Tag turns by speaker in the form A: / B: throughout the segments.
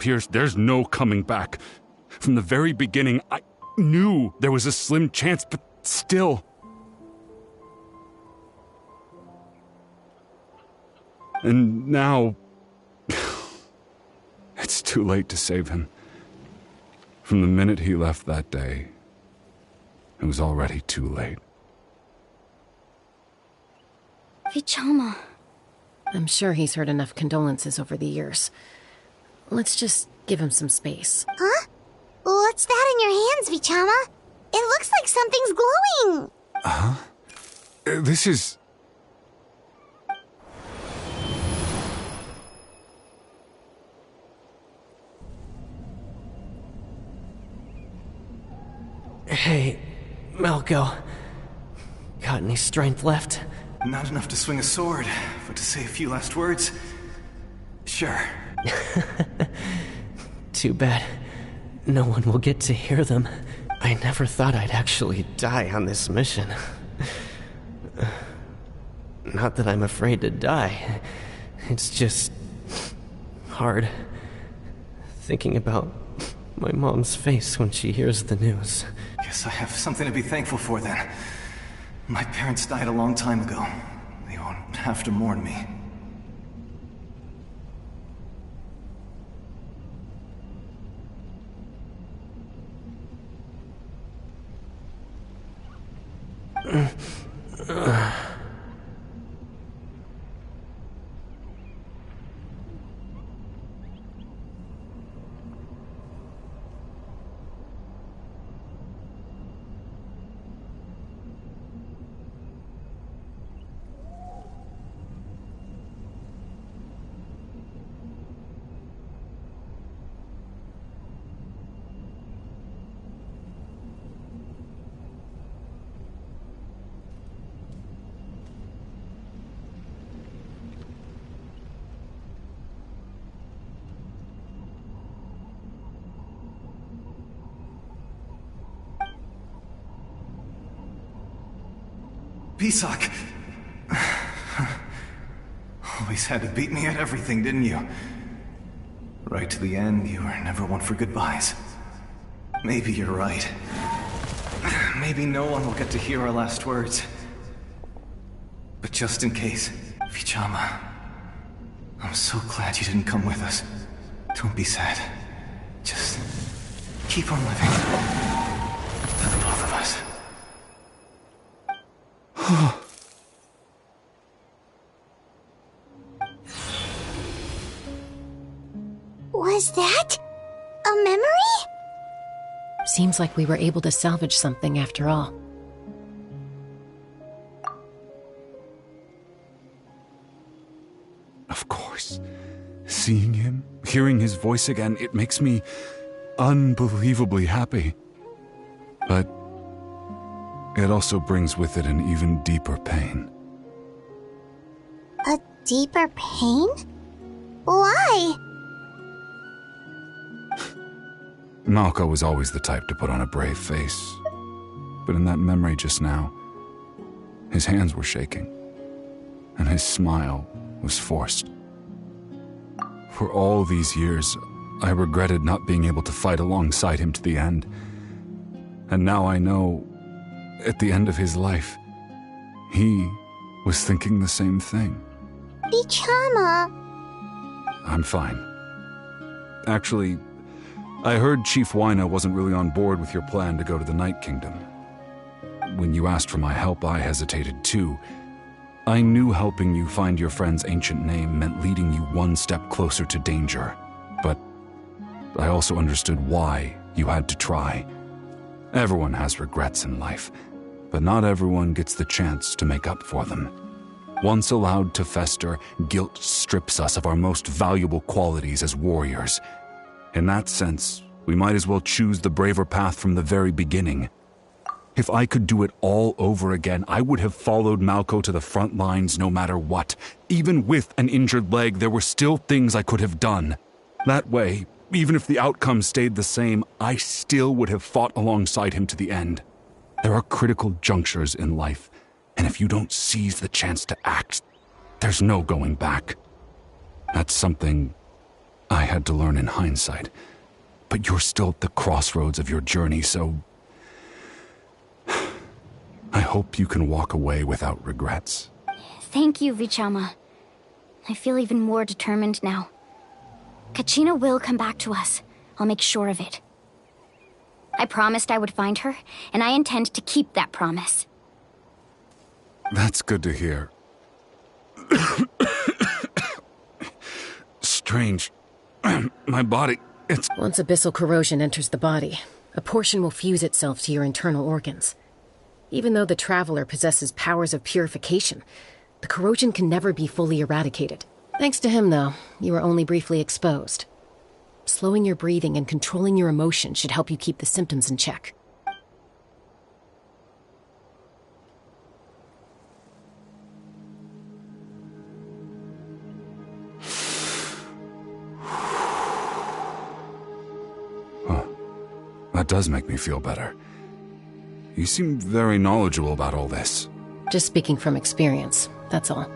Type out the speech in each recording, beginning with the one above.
A: Pierce, there's no coming back. From the very beginning, I knew there was a slim chance, but still. And now, it's too late to save him. From the minute he left that day, it was already too late.
B: Vichama.
C: I'm sure he's heard enough condolences over the years. Let's just give him some space.
B: Huh? What's that in your hands, Vichama? It looks like something's glowing.
A: Huh? This is...
D: Hey, Malco. Got any strength left?
E: Not enough to swing a sword, but to say a few last words? Sure.
D: Too bad. No one will get to hear them. I never thought I'd actually die on this mission. Not that I'm afraid to die. It's just... hard. Thinking about my mom's face when she hears the news.
E: Guess I have something to be thankful for then. My parents died a long time ago. They won't have to mourn me. Pisak! Always had to beat me at everything, didn't you? Right to the end, you were never one for goodbyes. Maybe you're right. Maybe no one will get to hear our last words. But just in case, Vichama, I'm so glad you didn't come with us. Don't be sad. Just keep on living. For the both of us.
B: Was that a memory?
C: Seems like we were able to salvage something after all.
A: Of course. Seeing him, hearing his voice again, it makes me unbelievably happy. But it also brings with it an even deeper pain.
B: A deeper pain? Why?
A: Malco was always the type to put on a brave face. But in that memory just now, his hands were shaking, and his smile was forced. For all these years, I regretted not being able to fight alongside him to the end. And now I know, at the end of his life, he was thinking the same thing.
B: Vichama.
A: I'm fine. Actually, I heard Chief Wyna wasn't really on board with your plan to go to the Night Kingdom. When you asked for my help, I hesitated too. I knew helping you find your friend's ancient name meant leading you one step closer to danger, but I also understood why you had to try. Everyone has regrets in life, but not everyone gets the chance to make up for them. Once allowed to fester, guilt strips us of our most valuable qualities as warriors. In that sense, we might as well choose the braver path from the very beginning. If I could do it all over again, I would have followed Malco to the front lines no matter what. Even with an injured leg, there were still things I could have done. That way, even if the outcome stayed the same, I still would have fought alongside him to the end. There are critical junctures in life, and if you don't seize the chance to act, there's no going back. That's something I had to learn in hindsight. But you're still at the crossroads of your journey, so... I hope you can walk away without regrets.
B: Thank you, Vichama. I feel even more determined now. Kachina will come back to us. I'll make sure of it. I promised I would find her, and I intend to keep that promise.
A: That's good to hear. Strange. My body, it's...
C: Once abyssal corrosion enters the body, a portion will fuse itself to your internal organs. Even though the Traveler possesses powers of purification, the corrosion can never be fully eradicated. Thanks to him, though, you are only briefly exposed. Slowing your breathing and controlling your emotions should help you keep the symptoms in check.
A: That does make me feel better. You seem very knowledgeable about all this.
C: Just speaking from experience, that's all.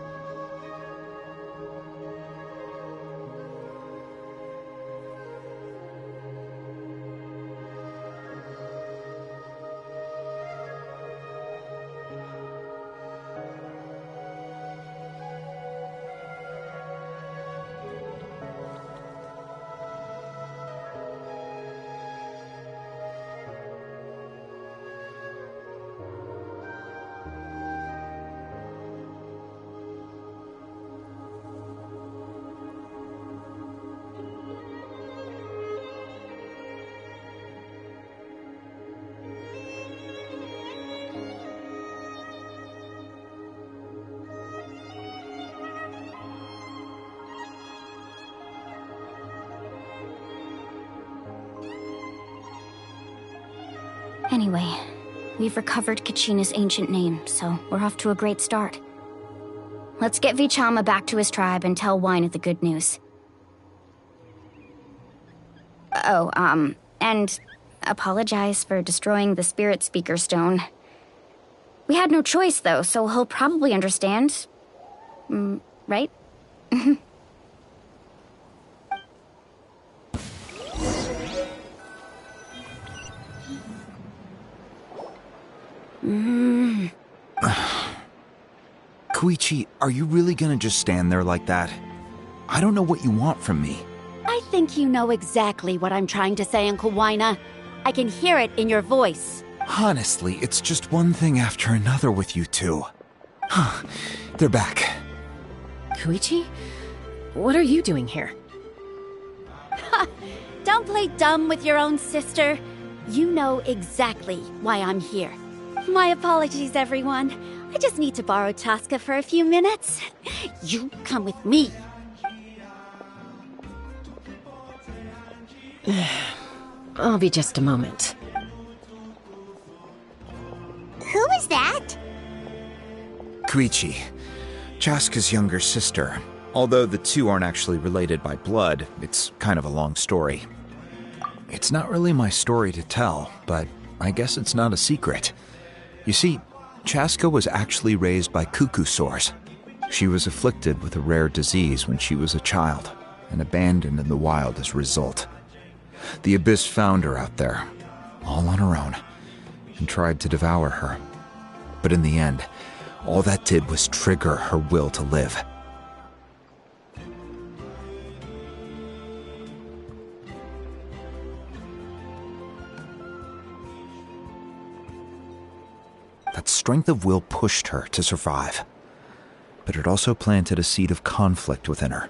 B: Anyway, we've recovered Kachina's ancient name, so we're off to a great start. Let's get Vichama back to his tribe and tell Wina the good news. Oh, and apologize for destroying the Spirit Speaker Stone. We had no choice, though, so he'll probably understand. Right?
F: Koichi, are you really gonna just stand there like that? I don't know what you want from me.
G: I think you know exactly what I'm trying to say, Uncle Wina. I can hear it in your voice.
F: Honestly, it's just one thing after another with you two. They're back.
C: Koichi? What are you doing here?
G: Don't play dumb with your own sister. You know exactly why I'm here. My apologies, everyone. I just need to borrow Chaska for a few minutes. You come with me.
C: I'll be just a moment.
B: Who is that?
F: Koichi, Chaska's younger sister. Although the two aren't actually related by blood, it's kind of a long story. It's not really my story to tell, but I guess it's not a secret. You see, Chaska was actually raised by cuckoo sores. She was afflicted with a rare disease when she was a child, and abandoned in the wild as a result. The Abyss found her out there, all on her own, and tried to devour her. But in the end, all that did was trigger her will to live. That strength of will pushed her to survive, but it also planted a seed of conflict within her.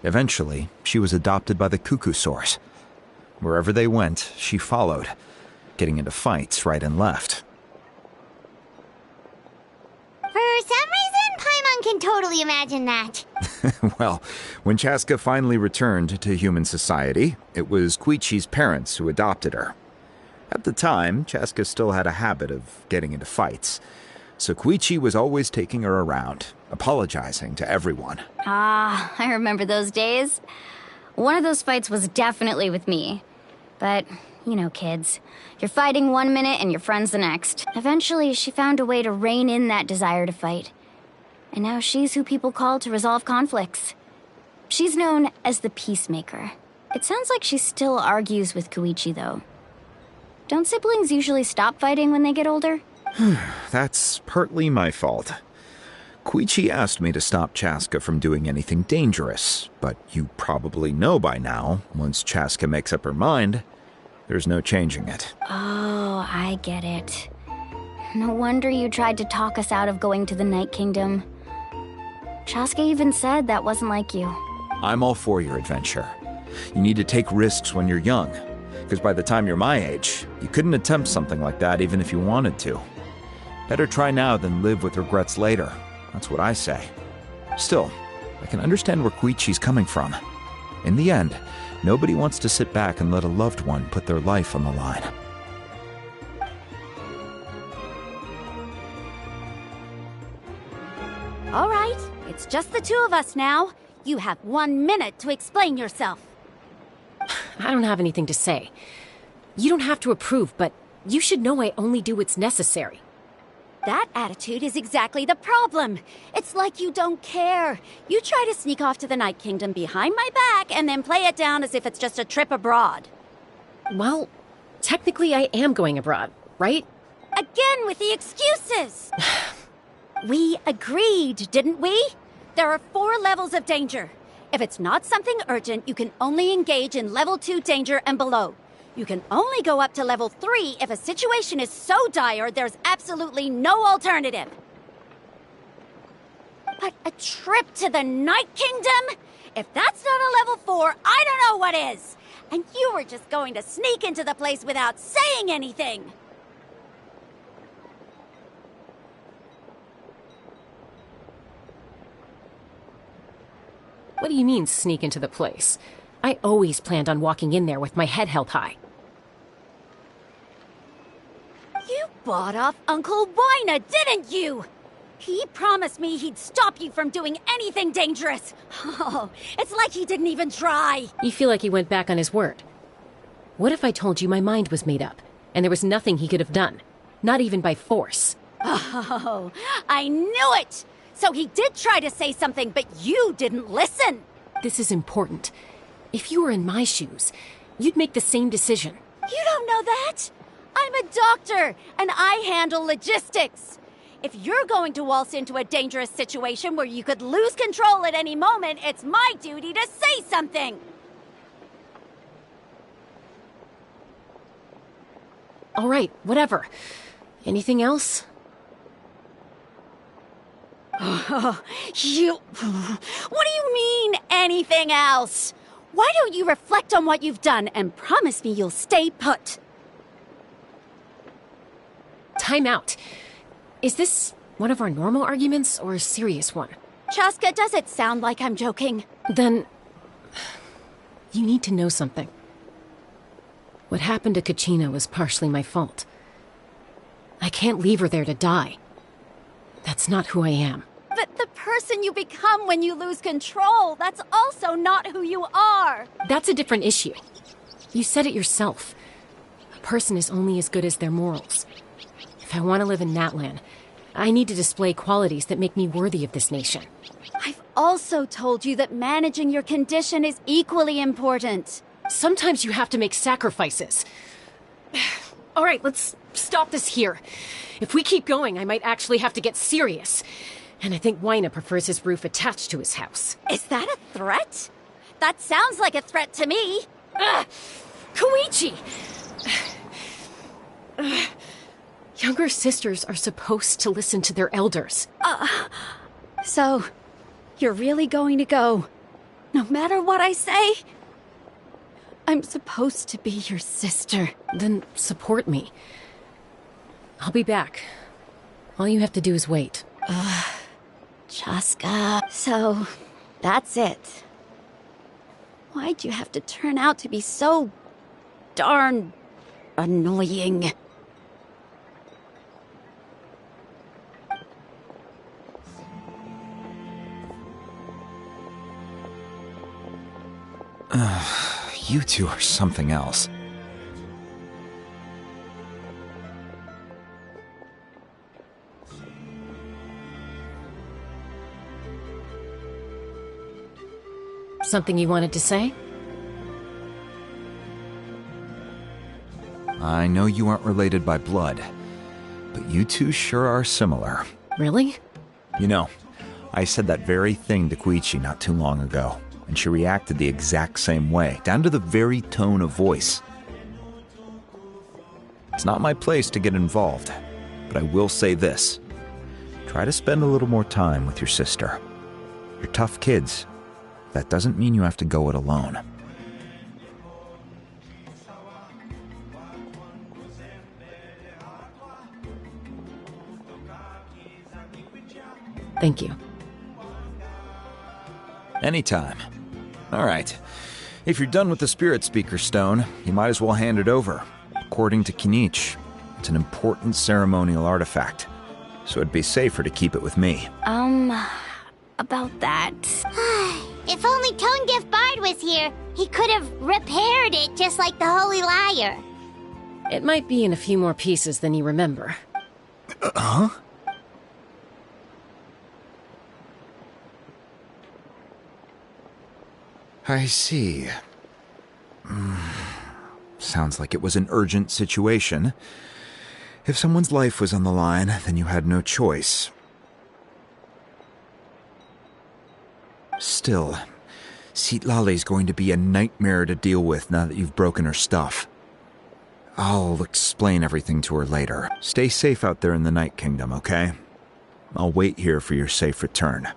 F: Eventually, she was adopted by the cuckoo source. Wherever they went, she followed, getting into fights right and left.
B: For some reason, Paimon can totally imagine that.
F: Well, when Chaska finally returned to human society, it was Koichi's parents who adopted her. At the time, Chaska still had a habit of getting into fights, so Koichi was always taking her around, apologizing to everyone.
B: Ah, I remember those days. One of those fights was definitely with me. But, you know, kids. You're fighting one minute and your friend's the next. Eventually, she found a way to rein in that desire to fight. And now she's who people call to resolve conflicts. She's known as the Peacemaker. It sounds like she still argues with Koichi, though. Don't siblings usually stop fighting when they get older?
F: That's partly my fault. Koichi asked me to stop Chaska from doing anything dangerous, but you probably know by now, once Chaska makes up her mind, there's no changing it.
B: Oh, I get it. No wonder you tried to talk us out of going to the Night Kingdom. Chaska even said that wasn't like you.
F: I'm all for your adventure. You need to take risks when you're young, because by the time you're my age, you couldn't attempt something like that even if you wanted to. Better try now than live with regrets later. That's what I say. Still, I can understand where Koichi's coming from. In the end, nobody wants to sit back and let a loved one put their life on the line.
G: All right, it's just the two of us now. You have 1 minute to explain yourself.
C: I don't have anything to say. You don't have to approve, but you should know I only do what's necessary.
G: That attitude is exactly the problem. It's like you don't care. You try to sneak off to the Night Kingdom behind my back and then play it down as if it's just a trip abroad.
C: Well, technically I am going abroad, right?
G: Again with the excuses! We agreed, didn't we? There are 4 levels of danger. If it's not something urgent, you can only engage in level 2 danger and below. You can only go up to level 3 if a situation is so dire there's absolutely no alternative. But a trip to the Night Kingdom? If that's not a level 4, I don't know what is. And you were just going to sneak into the place without saying anything.
C: What do you mean, sneak into the place? I always planned on walking in there with my head held high.
G: You bought off Uncle Wina, didn't you? He promised me he'd stop you from doing anything dangerous. Oh, it's like he didn't even try.
C: You feel like he went back on his word. What if I told you my mind was made up, and there was nothing he could have done? Not even by force.
G: Oh, I knew it! So he did try to say something, but you didn't listen.
C: This is important. If you were in my shoes, you'd make the same decision.
G: You don't know that? I'm a doctor, and I handle logistics. If you're going to waltz into a dangerous situation where you could lose control at any moment, it's my duty to say something.
C: All right, whatever. Anything else?
G: Oh, what do you mean, anything else? Why don't you reflect on what you've done and promise me you'll stay put?
C: Time out. Is this one of our normal arguments or a serious one?
G: Chaska, does it sound like I'm joking?
C: Then you need to know something. What happened to Kachina was partially my fault. I can't leave her there to die. That's not who I am.
G: But the person you become when you lose control, that's also not who you are.
C: That's a different issue. You said it yourself. A person is only as good as their morals. If I want to live in Natlan, I need to display qualities that make me worthy of this nation.
G: I've also told you that managing your condition is equally important.
C: Sometimes you have to make sacrifices. All right, let's stop this here. If we keep going, I might actually have to get serious. And I think Wina prefers his roof attached to his house.
G: Is that a threat? That sounds like a threat to me.
C: Koichi! Younger sisters are supposed to listen to their elders.
G: So, you're really going to go, no matter what I say? I'm supposed to be your sister.
C: Then support me. I'll be back. All you have to do is wait.
G: Chaska. So, that's it. Why'd you have to turn out to be so darn annoying?
F: You two are something else.
C: Something you wanted to say?
F: I know you aren't related by blood, but you two sure are similar.
C: Really?
F: You know, I said that very thing to Koichi not too long ago, and she reacted the exact same way, down to the very tone of voice. It's not my place to get involved, but I will say this. Try to spend a little more time with your sister. You're tough kids. That doesn't mean you have to go it alone.
C: Thank you.
F: Anytime. All right. If you're done with the Spirit Speaker Stone, you might as well hand it over. According to Kinich, it's an important ceremonial artifact, so it'd be safer to keep it with me.
B: About that.
H: If only Tone-Deaf Bard was here, he could have repaired it just like the Holy Liar.
C: It might be in a few more pieces than you remember.
F: Huh? I see. Sounds like it was an urgent situation. If someone's life was on the line, then you had no choice. Still, Citlali's going to be a nightmare to deal with now that you've broken her stuff. I'll explain everything to her later. Stay safe out there in the Night Kingdom, okay? I'll wait here for your safe return.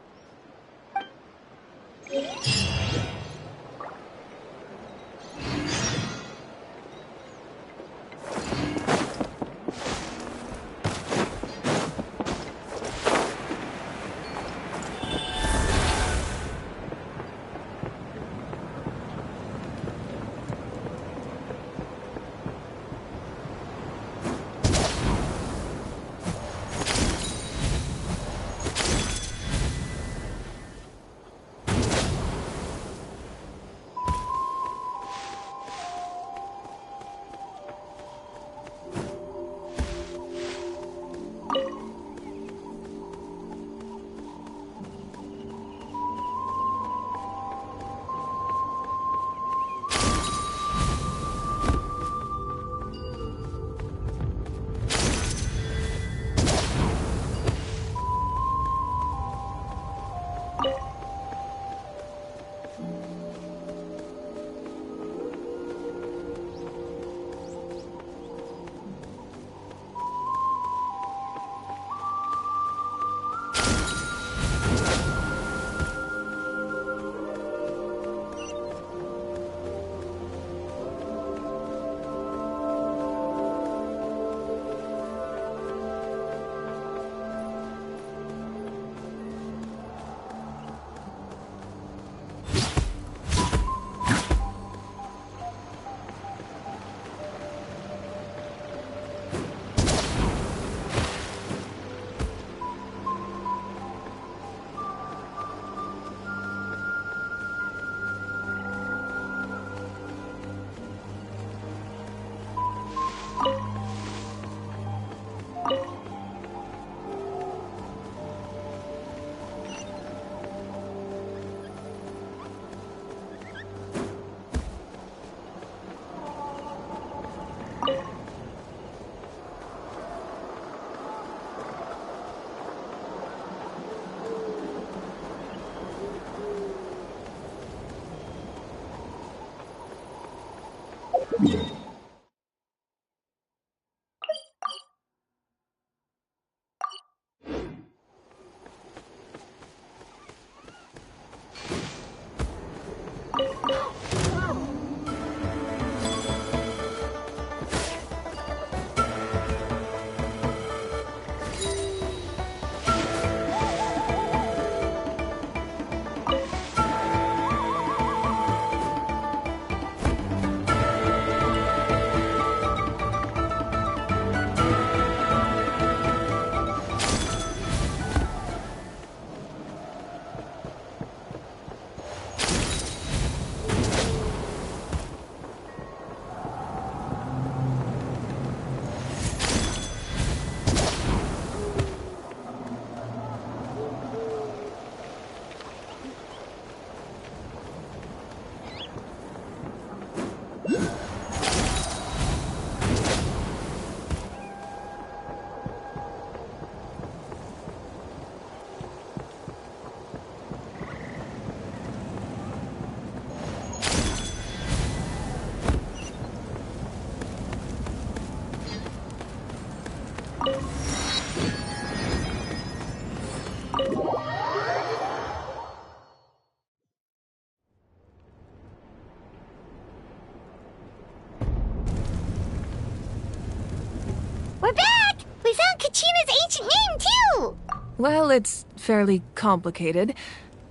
H: We're back! We found Kachina's ancient name, too!
I: Well, it's fairly complicated.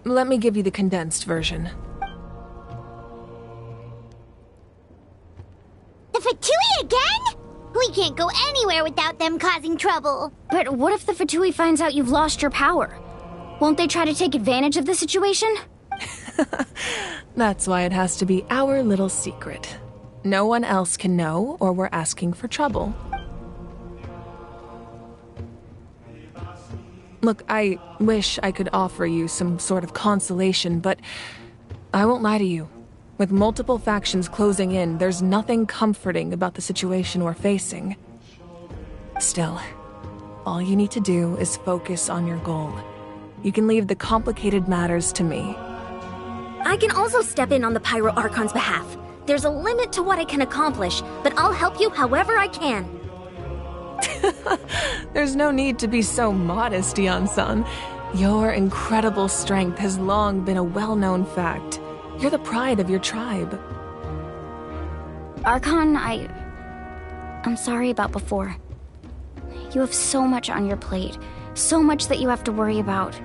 I: Let me give you the condensed version.
H: The Fatui again? We can't go anywhere without them causing trouble.
B: But what if the Fatui finds out you've lost your power? Won't they try to take advantage of the situation?
I: That's why it has to be our little secret. No one else can know, or we're asking for trouble. Look, I wish I could offer you some sort of consolation, but I won't lie to you. With multiple factions closing in, there's nothing comforting about the situation we're facing. Still, all you need to do is focus on your goal. You can leave the complicated matters to me.
J: I can also step in on the Pyro Archon's behalf. There's a limit to what I can accomplish, but I'll help you however I can.
I: There's no need to be so modest, Yan-san. Your incredible strength has long been a well-known fact. You're the pride of your tribe.
B: Archon, I'm sorry about before. You have so much on your plate, so much that you have to worry about.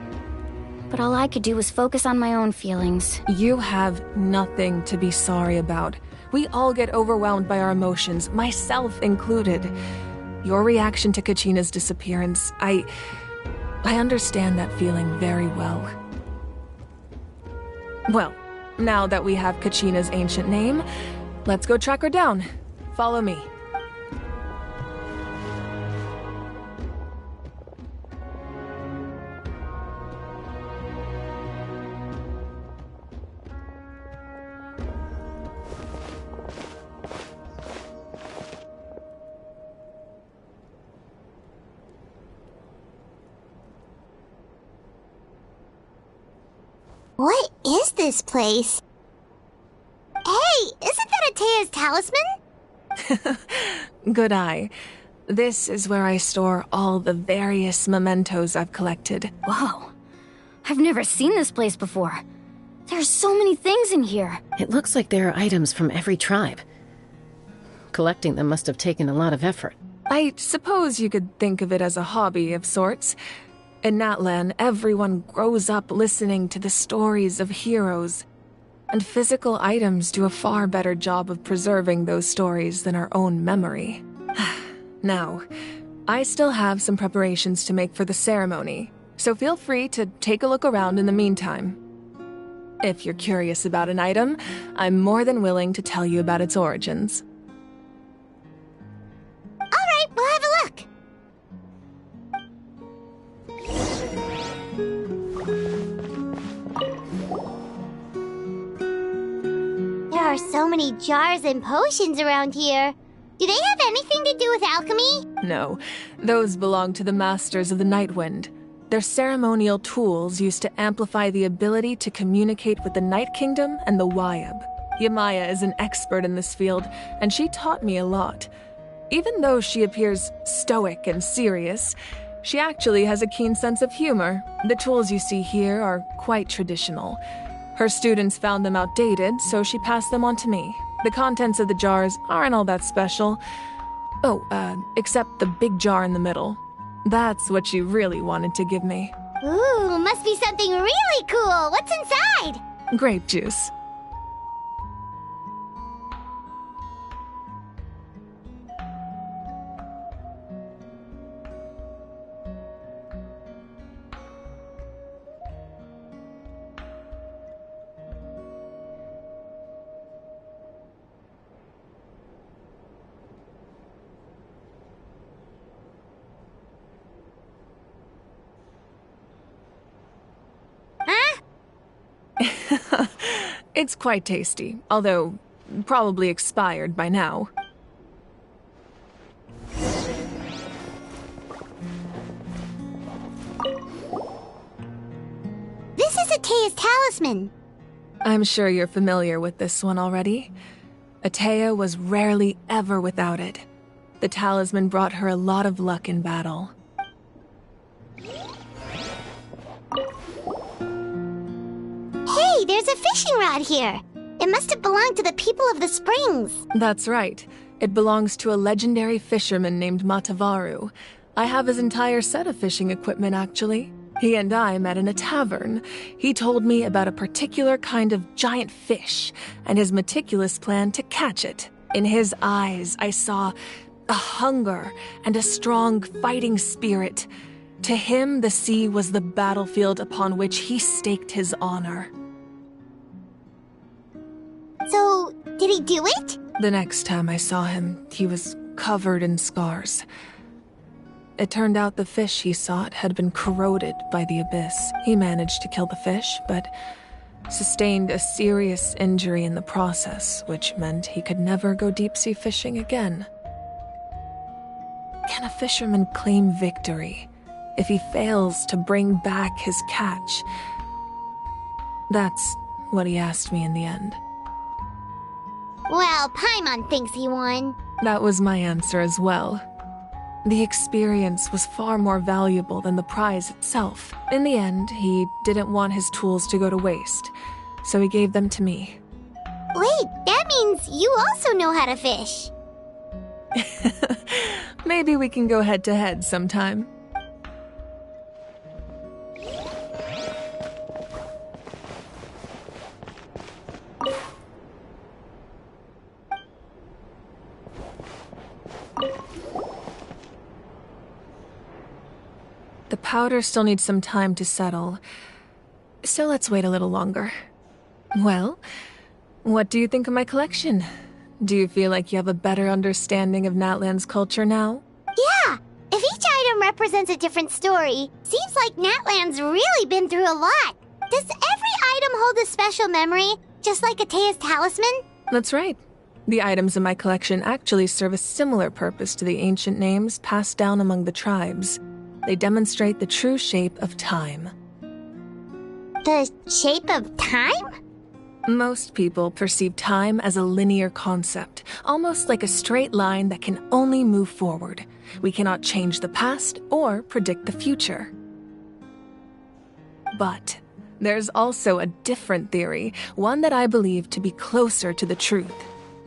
B: But all I could do was focus on my own feelings.
I: You have nothing to be sorry about. We all get overwhelmed by our emotions, myself included. Your reaction to Kachina's disappearance, I understand that feeling very well. Well, now that we have Kachina's ancient name, let's go track her down. Follow me.
H: What is this place? Hey, isn't that Atea's talisman?
I: Good eye. This is where I store all the various mementos I've collected.
B: Whoa. I've never seen this place before. There's so many things in here.
C: It looks like there are items from every tribe. Collecting them must have taken a lot of effort.
I: I suppose you could think of it as a hobby of sorts. In Natlan, everyone grows up listening to the stories of heroes, and physical items do a far better job of preserving those stories than our own memory. Now, I still have some preparations to make for the ceremony, so feel free to take a look around in the meantime. If you're curious about an item, I'm more than willing to tell you about its origins.
H: All right, we'll have a look. There are so many jars and potions around here. Do they have anything to do with alchemy?
I: No, those belong to the Masters of the Nightwind. They're ceremonial tools used to amplify the ability to communicate with the Night Kingdom and the Wayab. Yamaya is an expert in this field, and she taught me a lot. Even though she appears stoic and serious, she actually has a keen sense of humor. The tools you see here are quite traditional. Her students found them outdated, so she passed them on to me. The contents of the jars aren't all that special. Except the big jar in the middle. That's what she really wanted to give me.
H: Ooh, must be something really cool. What's inside?
I: Grape juice. It's quite tasty, although probably expired by now.
H: This is Atea's talisman.
I: I'm sure you're familiar with this one already. Atea was rarely ever without it. The talisman brought her a lot of luck in battle.
H: Hey, there's a fishing rod here. It must have belonged to the people of the springs.
I: That's right. It belongs to a legendary fisherman named Matavaru. I have his entire set of fishing equipment, actually. He and I met in a tavern. He told me about a particular kind of giant fish and his meticulous plan to catch it. In his eyes, I saw a hunger and a strong fighting spirit. To him, the sea was the battlefield upon which he staked his honor.
H: So, did he do it?
I: The next time I saw him, he was covered in scars. It turned out the fish he sought had been corroded by the abyss. He managed to kill the fish, but sustained a serious injury in the process, which meant he could never go deep-sea fishing again. Can a fisherman claim victory if he fails to bring back his catch? That's what he asked me in the end.
H: Well, Paimon thinks he won.
I: That was my answer as well. The experience was far more valuable than the prize itself. In the end, he didn't want his tools to go to waste, so he gave them to me.
H: Wait, that means you also know how to fish.
I: Maybe we can go head-to-head sometime. The powder still needs some time to settle, so let's wait a little longer. Well, what do you think of my collection? Do you feel like you have a better understanding of Natlan's culture now?
H: Yeah! If each item represents a different story, seems like Natlan's really been through a lot. Does every item hold a special memory, just like Atea's talisman?
I: That's right. The items in my collection actually serve a similar purpose to the ancient names passed down among the tribes. They demonstrate the true shape of time.
H: The shape of time?
I: Most people perceive time as a linear concept, almost like a straight line that can only move forward. We cannot change the past or predict the future. But there's also a different theory, one that I believe to be closer to the truth.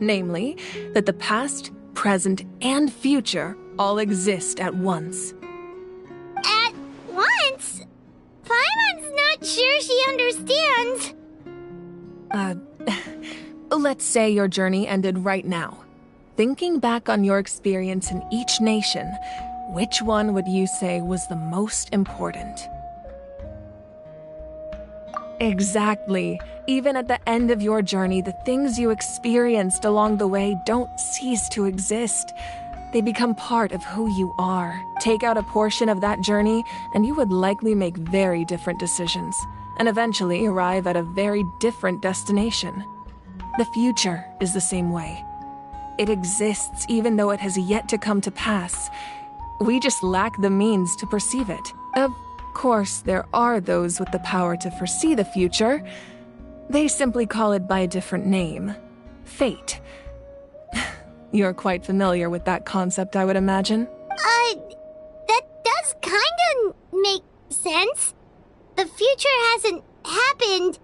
I: Namely, that the past, present, and future all exist at once.
H: At once? Paimon's not sure she understands.
I: Let's say your journey ended right now. Thinking back on your experience in each nation, which one would you say was the most important? Exactly. Even at the end of your journey, the things you experienced along the way don't cease to exist. They become part of who you are. Take out a portion of that journey, and you would likely make very different decisions, and eventually arrive at a very different destination. The future is the same way. It exists even though it has yet to come to pass. We just lack the means to perceive it. Of course, there are those with the power to foresee the future. They simply call it by a different name. Fate. You're quite familiar with that concept, I would imagine.
H: That does kinda make sense. The future hasn't happened,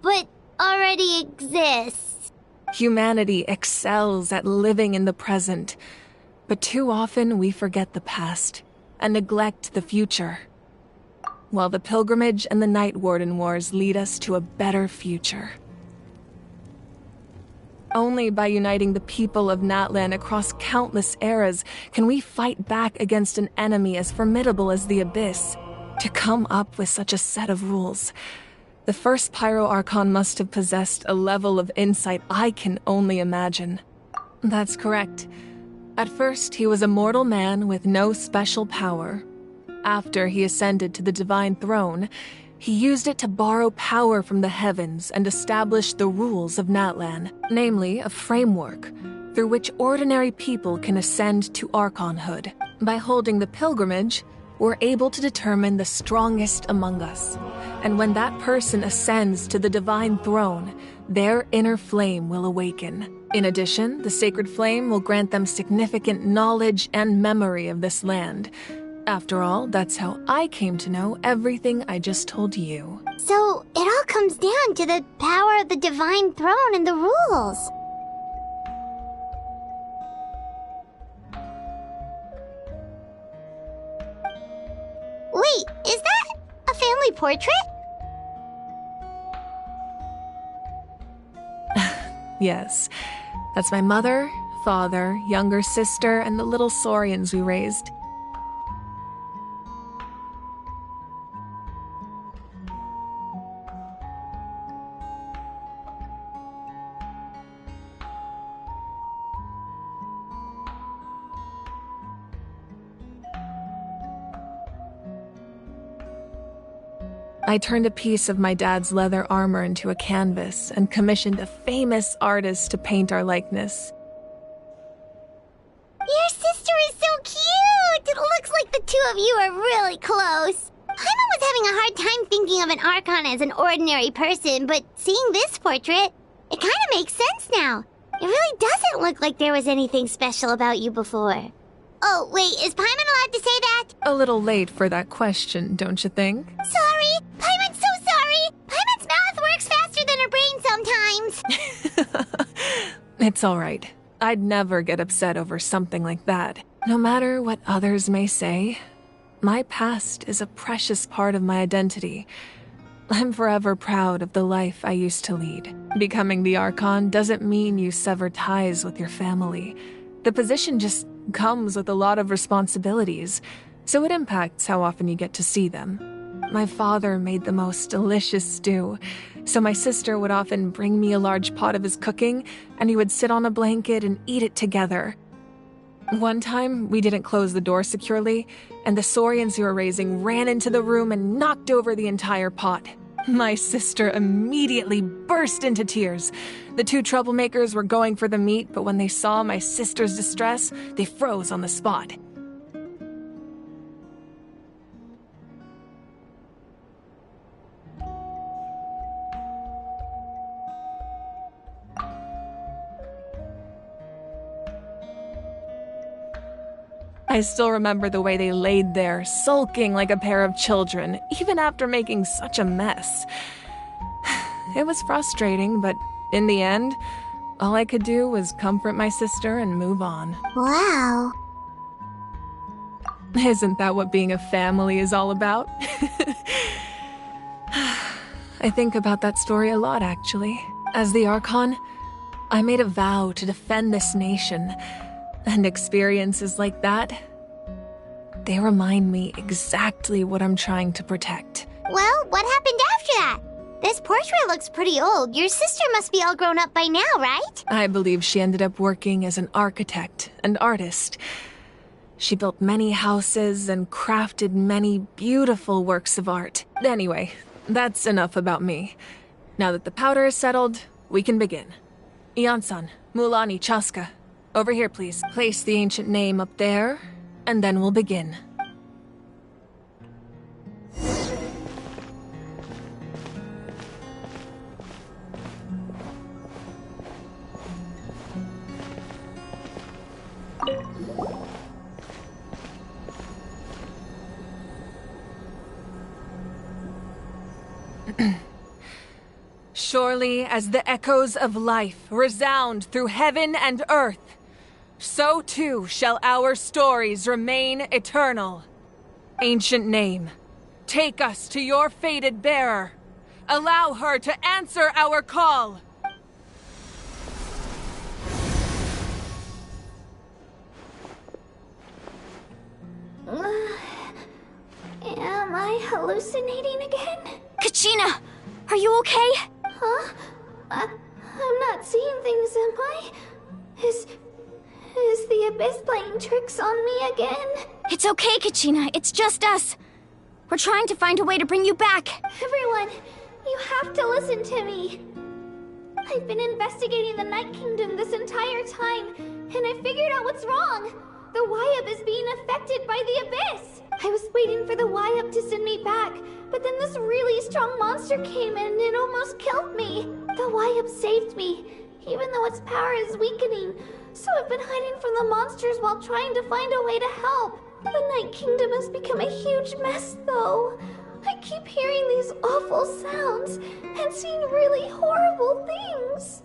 H: but already exists.
I: Humanity excels at living in the present, but too often we forget the past and neglect the future. While the pilgrimage and the Night Warden Wars lead us to a better future. Only by uniting the people of Natlan across countless eras can we fight back against an enemy as formidable as the Abyss. To come up with such a set of rules, the first Pyro Archon must have possessed a level of insight I can only imagine. That's correct. At first, he was a mortal man with no special power. After he ascended to the Divine Throne, he used it to borrow power from the heavens and establish the rules of Natlan, namely a framework through which ordinary people can ascend to Archonhood. By holding the pilgrimage, we're able to determine the strongest among us. And when that person ascends to the Divine Throne, their inner flame will awaken. In addition, the sacred flame will grant them significant knowledge and memory of this land. After all, that's how I came to know everything I just told you.
H: So, it all comes down to the power of the Divine Throne and the rules. family portrait?
I: Yes. That's my mother, father, younger sister, and the little Saurians we raised. I turned a piece of my dad's leather armor into a canvas and commissioned a famous artist to paint our likeness.
H: Your sister is so cute! It looks like the two of you are really close. Paimon was having a hard time thinking of an Archon as an ordinary person, but seeing this portrait, it kind of makes sense now. It really doesn't look like there was anything special about you before. Oh, wait, is Paimon allowed to say that?
I: A little late for that question, don't you think?
H: Sorry! Paimon's so sorry! Paimon's mouth works faster than her brain sometimes!
I: It's all right. I'd never get upset over something like that. No matter what others may say, my past is a precious part of my identity. I'm forever proud of the life I used to lead. Becoming the Archon doesn't mean you sever ties with your family. The position just comes with a lot of responsibilities, so it impacts how often you get to see them. My father made the most delicious stew, so my sister would often bring me a large pot of his cooking, and we would sit on a blanket and eat it together. One time, we didn't close the door securely, and the Saurians we were raising ran into the room and knocked over the entire pot. My sister immediately burst into tears. The two troublemakers were going for the meat, but when they saw my sister's distress, they froze on the spot. I still remember the way they laid there, sulking like a pair of children, even after making such a mess. It was frustrating, but in the end, all I could do was comfort my sister and move on.
H: Wow.
I: Isn't that what being a family is all about? I think about that story a lot, actually. As the Archon, I made a vow to defend this nation. And experiences like that, they remind me exactly what I'm trying to protect.
H: Well, what happened after that? This portrait looks pretty old. Your sister must be all grown up by now, right?
I: I believe she ended up working as an architect and artist. She built many houses and crafted many beautiful works of art. Anyway, that's enough about me. Now that the powder is settled, we can begin. Ian-san, Mulani, Chaska. Over here, please. Place the ancient name up there, and then we'll begin. Surely as the echoes of life resound through heaven and earth, so too shall our stories remain eternal. Ancient name, take us to your fated bearer. Allow her to answer our call.
K: Am I hallucinating again?
B: Kachina! Are you okay?
K: Huh? I'm not seeing things, am I? Is the Abyss playing tricks on me again?
B: It's okay, Kachina. It's just us. We're trying to find a way to bring you back.
K: Everyone, you have to listen to me. I've been investigating the Night Kingdom this entire time, and I figured out what's wrong. The Wyab is being affected by the Abyss. I was waiting for the Wyab to send me back, but then this really strong monster came in and it almost killed me. The Wyab saved me, even though its power is weakening. So I've been hiding from the monsters while trying to find a way to help. The Night Kingdom has become a huge mess, though. I keep hearing these awful sounds and seeing really horrible things.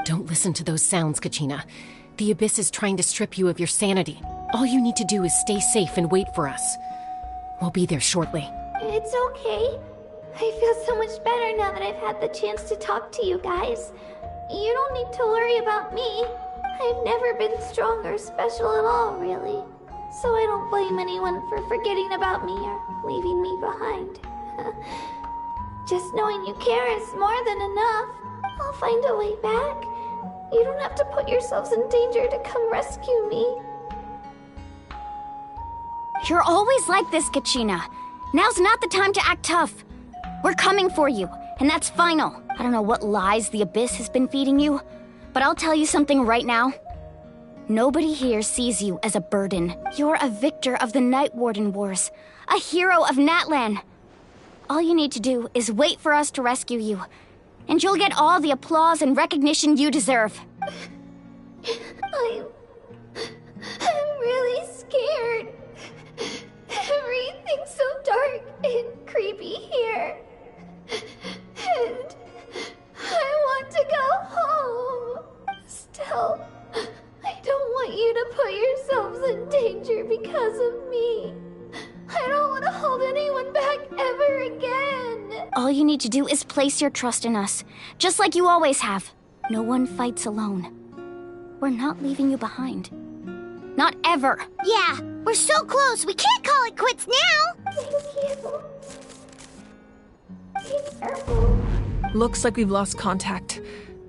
C: Don't listen to those sounds, Kachina. The Abyss is trying to strip you of your sanity. All you need to do is stay safe and wait for us. We'll be there shortly.
K: It's okay. I feel so much better now that I've had the chance to talk to you guys. You don't need to worry about me. I've never been strong or special at all, really. So I don't blame anyone for forgetting about me or leaving me behind. Just knowing you care is more than enough. I'll find a way back. You don't have to put yourselves in danger to come rescue me.
B: You're always like this, Kachina. Now's not the time to act tough. We're coming for you, and that's final. I don't know what lies the Abyss has been feeding you, but I'll tell you something right now. Nobody here sees you as a burden. You're a victor of the Night Warden Wars, a hero of Natlan. All you need to do is wait for us to rescue you, and you'll get all the applause and recognition you deserve.
K: I'm really scared. Everything's so dark and creepy here. And I want to go home. Still, I don't want you to put yourselves in danger because of me. I don't want to hold anyone back ever again.
B: All you need to do is place your trust in us, just like you always have. No one fights alone. We're not leaving you behind. Not ever.
H: Yeah, we're so close. We can't call it quits now.
K: Thank you. Be careful.
I: Looks like we've lost contact.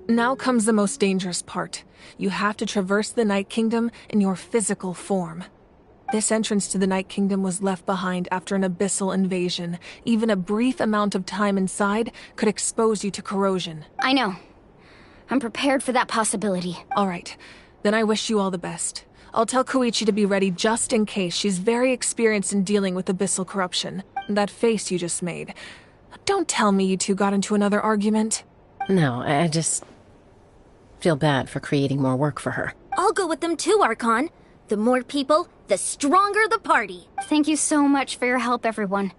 I: Now comes the most dangerous part. You have to traverse the Night Kingdom in your physical form. This entrance to the Night Kingdom was left behind after an abyssal invasion. Even a brief amount of time inside could expose you to corrosion.
B: I know. I'm prepared for that possibility.
I: All right. Then I wish you all the best. I'll tell Koichi to be ready just in case. She's very experienced in dealing with abyssal corruption. That face you just made. Don't tell me you two got into another argument.
C: No, I just feel bad for creating more work for her.
J: I'll go with them too, Archon. The more people, the stronger the party.
B: Thank you so much for your help, everyone.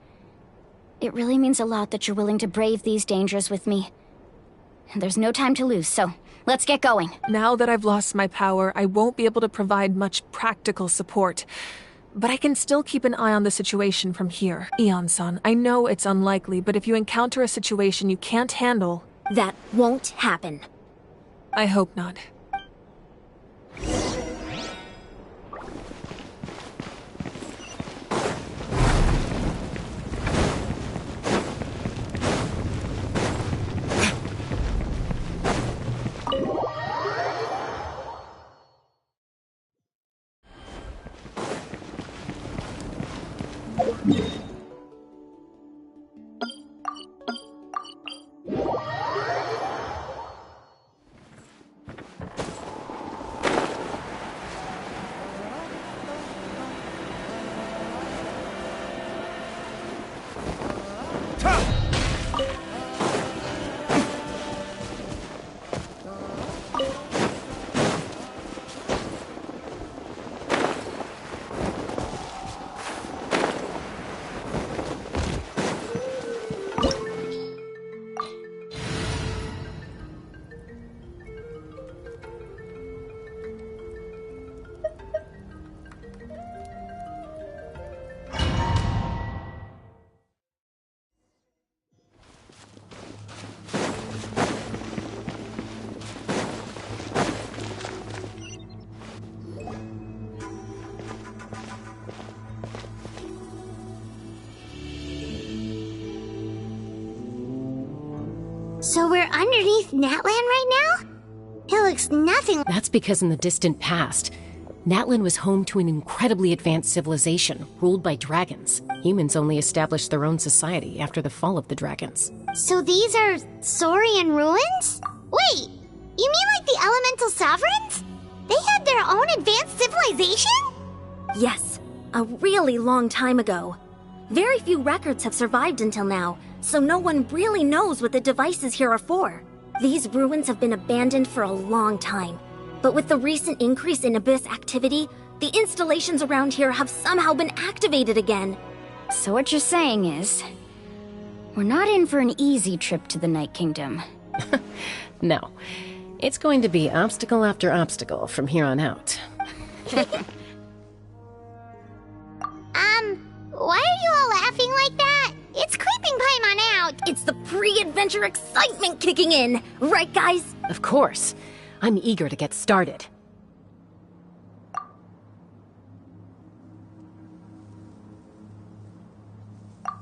B: It really means a lot that you're willing to brave these dangers with me. And there's no time to lose, so let's get going.
I: Now that I've lost my power, I won't be able to provide much practical support. But I can still keep an eye on the situation from here. Eon-san, I know it's unlikely, but if you encounter a situation you can't handle...
J: That won't happen.
I: I hope not.
H: So we're underneath Natlan right now? It looks nothing.
C: That's because in the distant past, Natlan was home to an incredibly advanced civilization ruled by dragons. Humans only established their own society after the fall of the dragons.
H: So these are Saurian ruins? Wait, you mean like the elemental sovereigns? They had their own advanced civilization?
J: Yes, a really long time ago. Very few records have survived until now, so no one really knows what the devices here are for. These ruins have been abandoned for a long time, but with the recent increase in Abyss activity, the installations around here have somehow been activated again.
B: So what you're saying is, we're not in for an easy trip to the Night Kingdom.
C: No, it's going to be obstacle after obstacle from here on out.
H: Why are you all laughing like that? It's creeping Paimon out.
J: It's the pre-adventure excitement kicking in. Right, guys?
C: Of course. I'm eager to get started.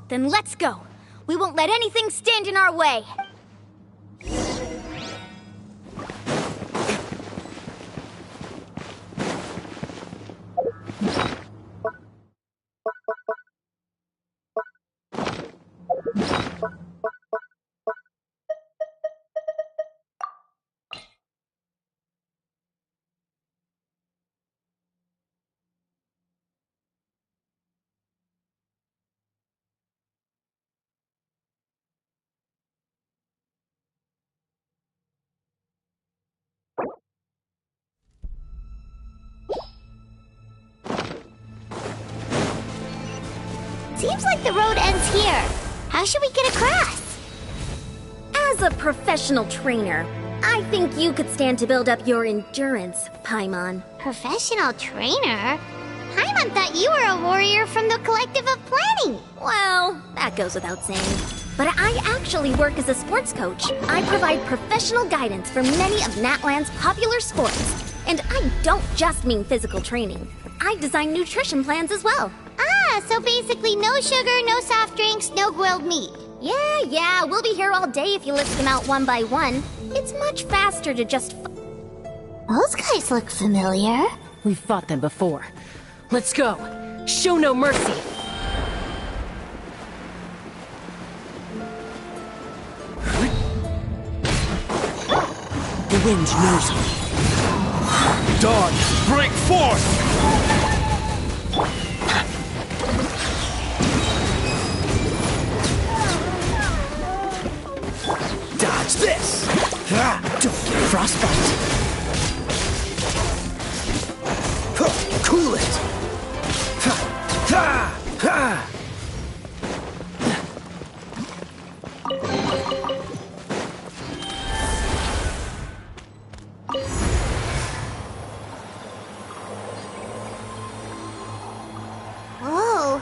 B: Then let's go. We won't let anything stand in our way.
H: Seems like the road ends here. How should we get across?
J: As a professional trainer, I think you could stand to build up your endurance, Paimon.
H: Professional trainer? Paimon thought you were a warrior from the Collective of Planning.
J: Well, that goes without saying. But I actually work as a sports coach. I provide professional guidance for many of Natlan's popular sports. And I don't just mean physical training. I design nutrition plans as well.
H: Ah, so basically no sugar, no soft drinks, no grilled meat.
J: Yeah, we'll be here all day if you list them out one by one. It's much faster to just...
H: Those guys look familiar.
C: We've fought them before. Let's go. Show no mercy.
L: The wind knows me. Dawn, break forth! Dodge this! Don't get frostbite! Cool it!
H: Whoa,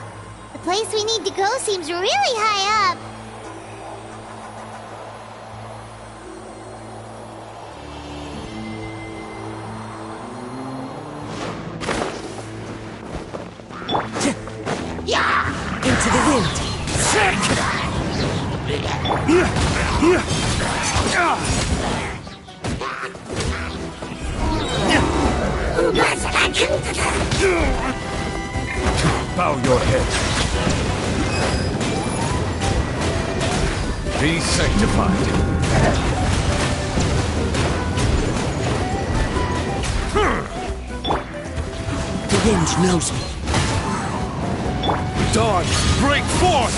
H: the place we need to go seems really high up.
L: Into the wind!
A: Bow your head. Be sanctified.
L: The wind knows me. Dawn, break forth!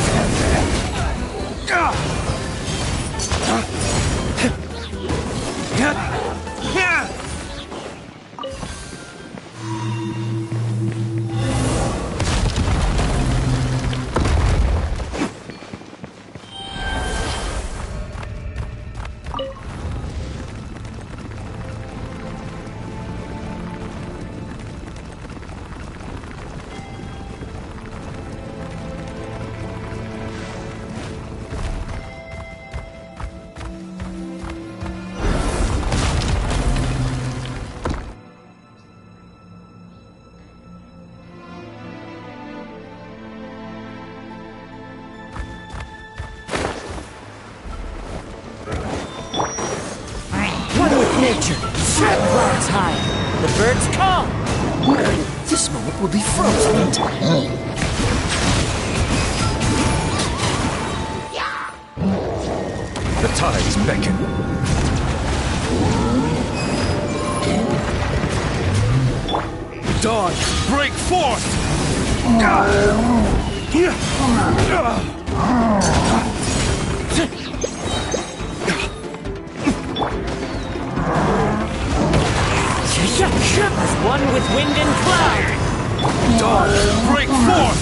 L: Nature, the clouds high, the birds call. This moment will be frozen.
A: The tides beckon.
L: Dawn, break forth! One with wind and cloud! Dawn, break forth!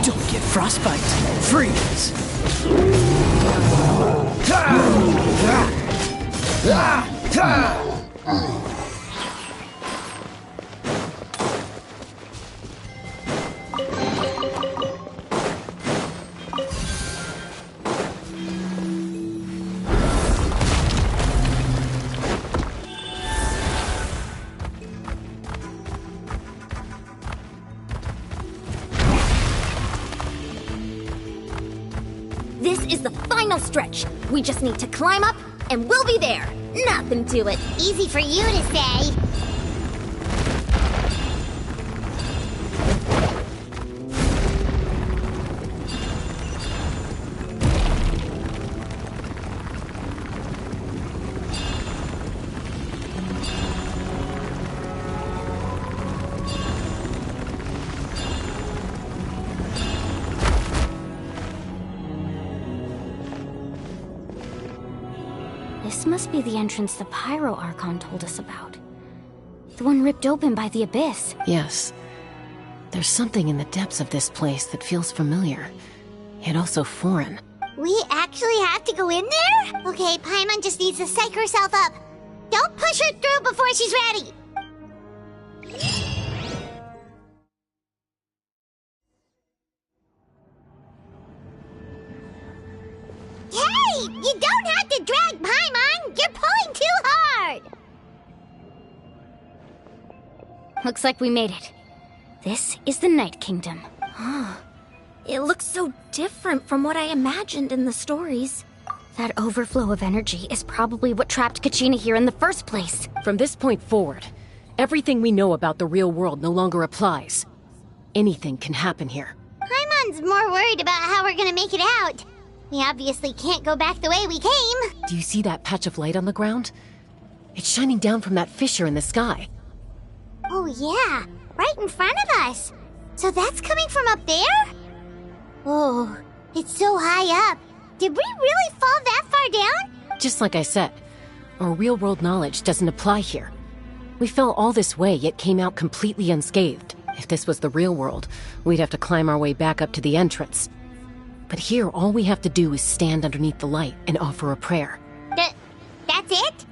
L: Don't get frostbite. Freeze!
J: We just need to climb up, and we'll be there. Nothing to it.
H: Easy for you to say.
B: This must be the entrance the Pyro Archon told us about. The one ripped open by the Abyss.
C: Yes. There's something in the depths of this place that feels familiar, yet also foreign.
H: We actually have to go in there? Okay, Paimon just needs to psych herself up. Don't push her through before she's ready. Hey! You don't have to drag Paimon! You're pulling too hard!
B: Looks like we made it. This is the Night Kingdom.
J: It looks so different from what I imagined in the stories.
B: That overflow of energy is probably what trapped Kachina here in the first place.
C: From this point forward, everything we know about the real world no longer applies. Anything can happen here.
H: Paimon's more worried about how we're gonna make it out. We obviously can't go back the way we came.
C: Do you see that patch of light on the ground? It's shining down from that fissure in the sky.
H: Oh yeah, right in front of us. So that's coming from up there? Oh, it's so high up. Did we really fall that far down?
C: Just like I said, our real-world knowledge doesn't apply here. We fell all this way, yet came out completely unscathed. If this was the real world, we'd have to climb our way back up to the entrance. But here, all we have to do is stand underneath the light and offer a prayer.
H: That's it?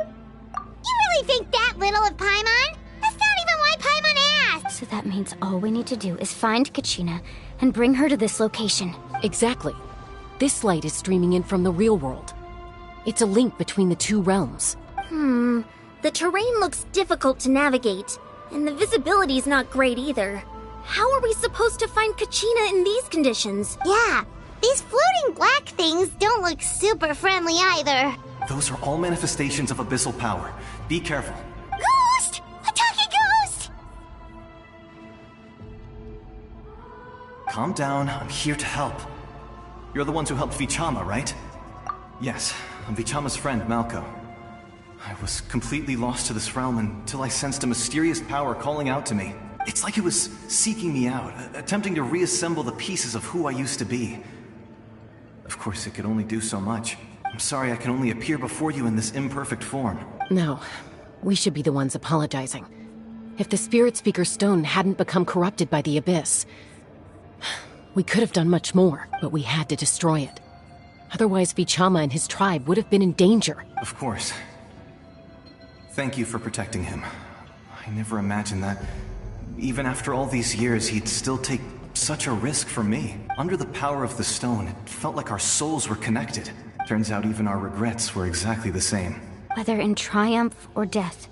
H: You really think that little of Paimon? That's not even why Paimon asked!
B: So that means all we need to do is find Kachina and bring her to this location.
C: Exactly. This light is streaming in from the real world. It's a link between the two realms.
J: The terrain looks difficult to navigate, and the visibility's not great either. How are we supposed to find Kachina in these conditions?
H: Yeah, these floating black things don't look super friendly either.
E: Those are all manifestations of abyssal power. Be careful.
H: Ghost! A talking ghost!
E: Calm down, I'm here to help. You're the ones who helped Vichama, right? Yes, I'm Vichama's friend, Malko. I was completely lost to this realm until I sensed a mysterious power calling out to me. It's like it was seeking me out, attempting to reassemble the pieces of who I used to be. Of course, it could only do so much. I'm sorry I can only appear before you in this imperfect form.
C: No, we should be the ones apologizing. If the Spirit Speaker's stone hadn't become corrupted by the Abyss, we could have done much more, but we had to destroy it. Otherwise, Vichama and his tribe would have been in danger.
E: Of course. Thank you for protecting him. I never imagined that, even after all these years, he'd still take such a risk for me. Under the power of the stone, it felt like our souls were connected. Turns out even our regrets were exactly the same.
B: Whether in triumph or death,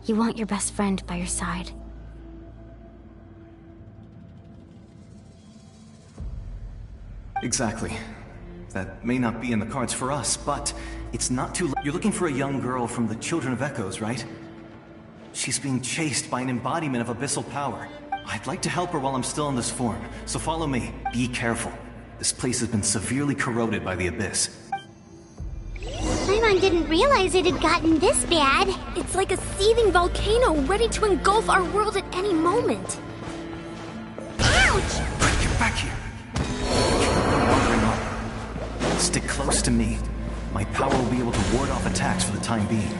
B: you want your best friend by your side.
E: Exactly. That may not be in the cards for us, but it's not too late. You're looking for a young girl from the Children of Echoes, right? She's being chased by an embodiment of abyssal power. I'd like to help her while I'm still in this form, so follow me. Be careful. This place has been severely corroded by the Abyss.
H: Paimon didn't realize it had gotten this bad.
J: It's like a seething volcano ready to engulf our world at any moment.
H: Ouch!
E: Quick, get back here! Wandering on. Stick close to me. My power will be able to ward off attacks for the time being.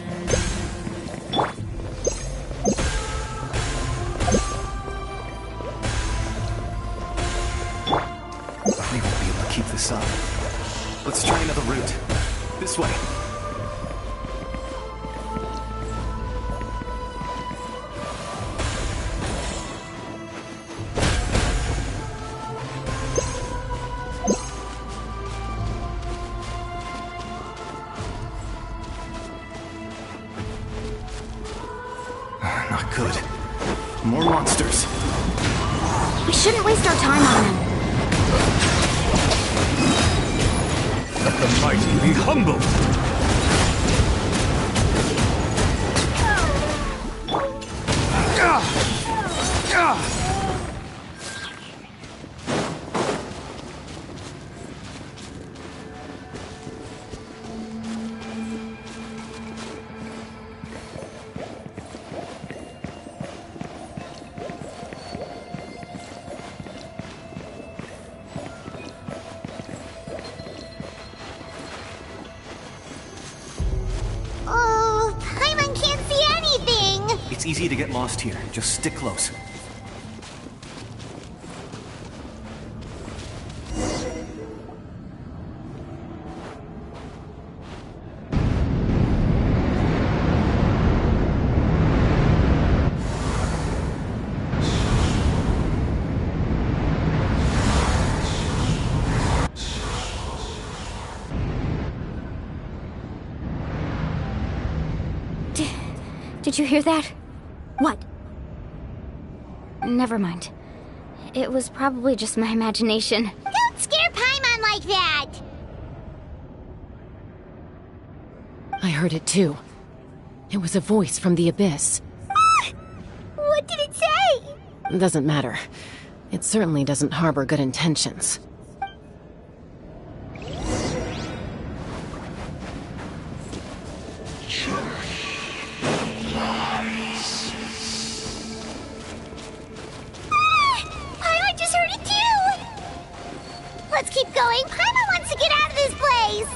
E: We won't be able to keep this up. Let's try another route. This way. Not good. More monsters.
B: We shouldn't waste our time on them.
A: fighting, be humble!
H: Oh, Paimon can't see anything!
E: It's easy to get lost here. Just stick close.
B: Did you hear that?
J: What?
B: Never mind. It was probably just my imagination.
H: Don't scare Paimon like that!
C: I heard it too. It was a voice from the abyss.
H: What did it say?
C: Doesn't matter. It certainly doesn't harbor good intentions.
H: Paimon just heard it too! Let's keep going. Paimon wants to get out of this place!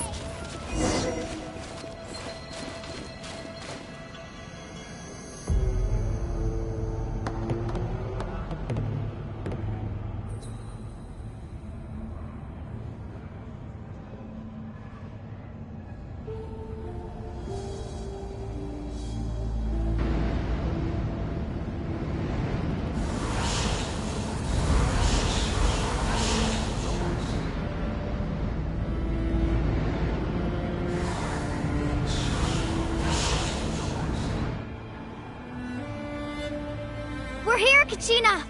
B: We're here, Kachina!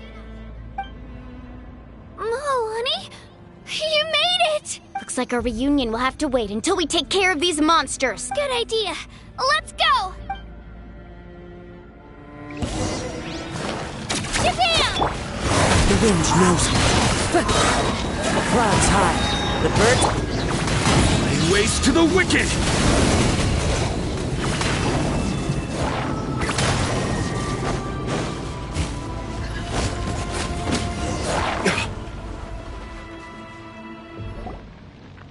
K: Oh, honey? You made it!
B: Looks like our reunion will have to wait until we take care of these monsters.
K: Good idea. Let's go! Japan!
L: The wind knows me. The clouds high. The birds...
A: Laying waste to the wicked!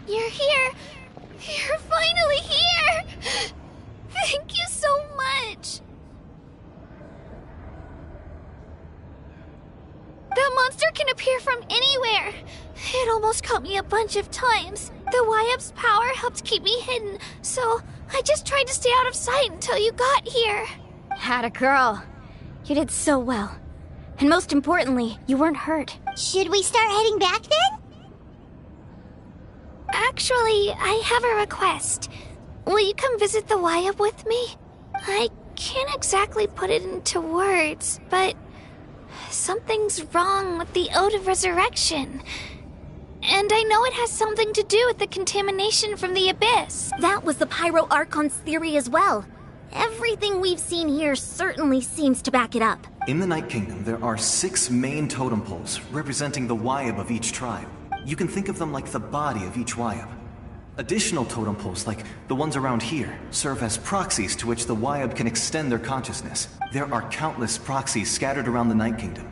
K: You're here! You're finally here! Thank you so much! That monster can appear from anywhere! It almost caught me a bunch of times. The Wyap's power helped keep me hidden, so I just tried to stay out of sight until you got here.
B: Atta girl. You did so well. And most importantly, you weren't hurt.
H: Should we start heading back then?
K: Actually, I have a request. Will you come visit the Wyap with me? I can't exactly put it into words, but something's wrong with the Ode of Resurrection. And I know it has something to do with the contamination from the Abyss.
J: That was the Pyro Archon's theory as well. Everything we've seen here certainly seems to back it up.
E: In the Night Kingdom, there are 6 main totem poles representing the Wyap of each tribe. You can think of them like the body of each Wyap. Additional totem poles, like the ones around here, serve as proxies to which the Wyap can extend their consciousness. There are countless proxies scattered around the Night Kingdom.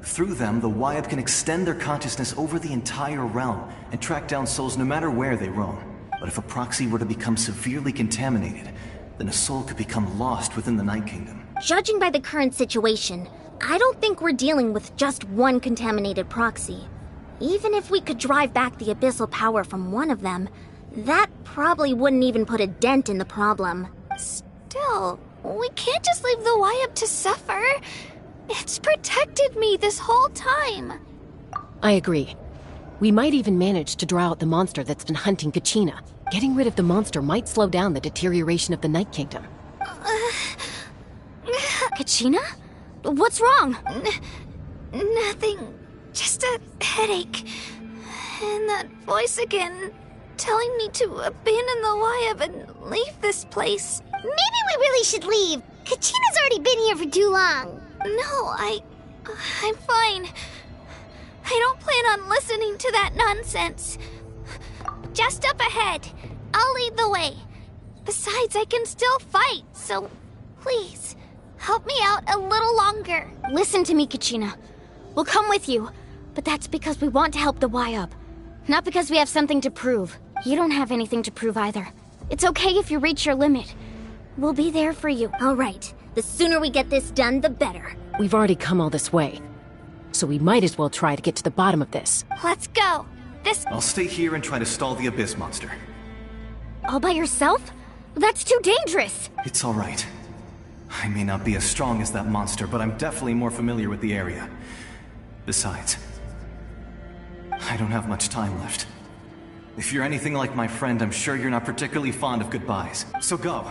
E: Through them, the Wyap can extend their consciousness over the entire realm and track down souls no matter where they roam. But if a proxy were to become severely contaminated, then a soul could become lost within the Night Kingdom.
J: Judging by the current situation, I don't think we're dealing with just one contaminated proxy. Even if we could drive back the abyssal power from one of them, that probably wouldn't even put a dent in the problem.
K: Still, we can't just leave the Wyap to suffer. It's protected me this whole time.
C: I agree. We might even manage to draw out the monster that's been hunting Kachina. Getting rid of the monster might slow down the deterioration of the Night Kingdom.
B: Kachina? What's wrong?
K: Nothing. Just a headache. And that voice again. telling me to abandon the Wayab and leave this place.
H: Maybe we really should leave. Kachina's already been here for too long.
K: No, I'm fine. I don't plan on listening to that nonsense. Just up ahead. I'll lead the way. Besides, I can still fight, so please, help me out a little longer.
B: Listen to me, Kachina. We'll come with you, but that's because we want to help the Wayab. Not because we have something to prove. You don't have anything to prove either. It's okay if you reach your limit. We'll be there for you.
J: All right. The sooner we get this done, the better.
C: We've already come all this way, so we might as well try to get to the bottom of this.
K: Let's go.
E: I'll stay here and try to stall the Abyss monster.
B: All by yourself? That's too dangerous.
E: It's all right. I may not be as strong as that monster, but I'm definitely more familiar with the area. Besides, I don't have much time left. If you're anything like my friend, I'm sure you're not particularly fond of goodbyes. So go.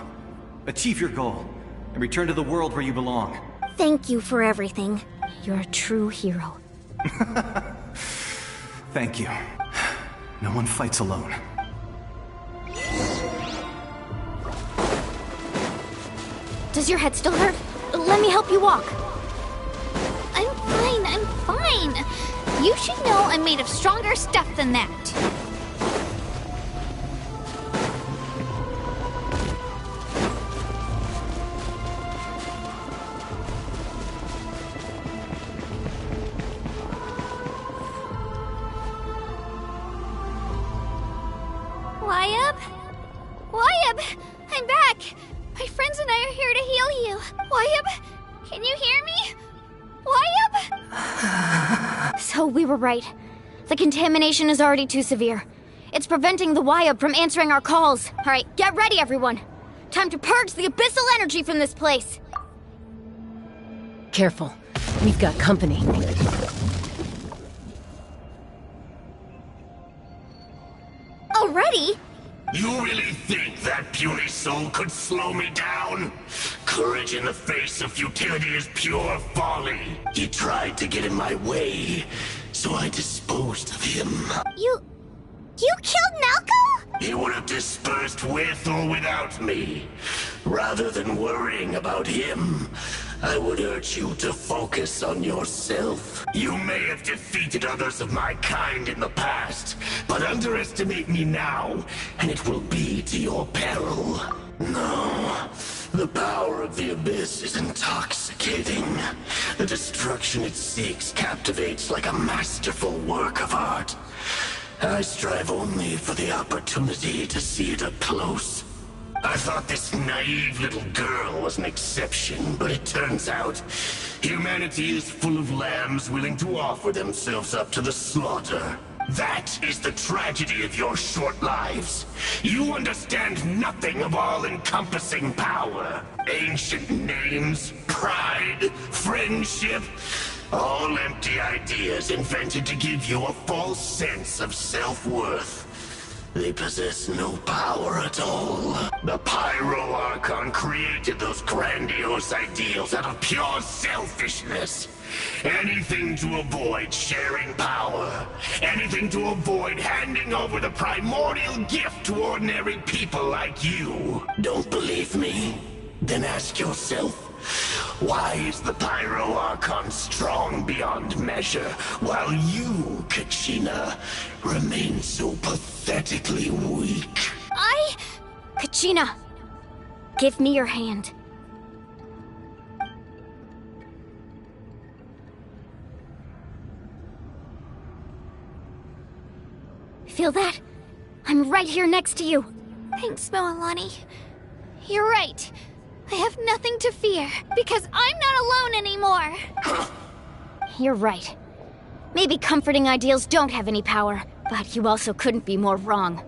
E: Achieve your goal, and return to the world where you belong.
J: Thank you for everything.
B: You're a true hero.
E: Thank you. No one fights alone.
B: Does your head still hurt? Let me help you walk.
K: I'm fine. You should know I'm made of stronger stuff than that. Wayab! I'm back! My friends and I are here to heal you. Wayab, can you hear me? Wayab?
B: So we were right. The contamination is already too severe. It's preventing the Wayab from answering our calls. All right, get ready, everyone. Time to purge the abyssal energy from this place.
C: Careful. We've got company.
J: Already?
M: You really think that puny soul could slow me down? Courage in the face of futility is pure folly. He tried to get in my way, so I disposed of him.
H: You killed Malcolm?
M: He would have dispersed with or without me. Rather than worrying about him, I would urge you to focus on yourself. You may have defeated others of my kind in the past, but underestimate me now, and it will be to your peril. No, the power of the Abyss is intoxicating. The destruction it seeks captivates like a masterful work of art. I strive only for the opportunity to see it up close. I thought this naive little girl was an exception, but it turns out humanity is full of lambs willing to offer themselves up to the slaughter. That is the tragedy of your short lives. You understand nothing of all-encompassing power. Ancient names, pride, friendship, all empty ideas invented to give you a false sense of self-worth. They possess no power at all. The Pyro Archon created those grandiose ideals out of pure selfishness. Anything to avoid sharing power. Anything to avoid handing over the primordial gift to ordinary people like you. Don't believe me? Then ask yourself, why is the Pyro Archon strong beyond measure, while you, Kachina, remain so pathetically weak?
B: Kachina, give me your hand. Feel that? I'm right here next to you.
K: Thanks, Moalani. You're right. I have nothing to fear, because I'm not alone anymore.
B: You're right. Maybe comforting ideals don't have any power, but you also couldn't be more wrong.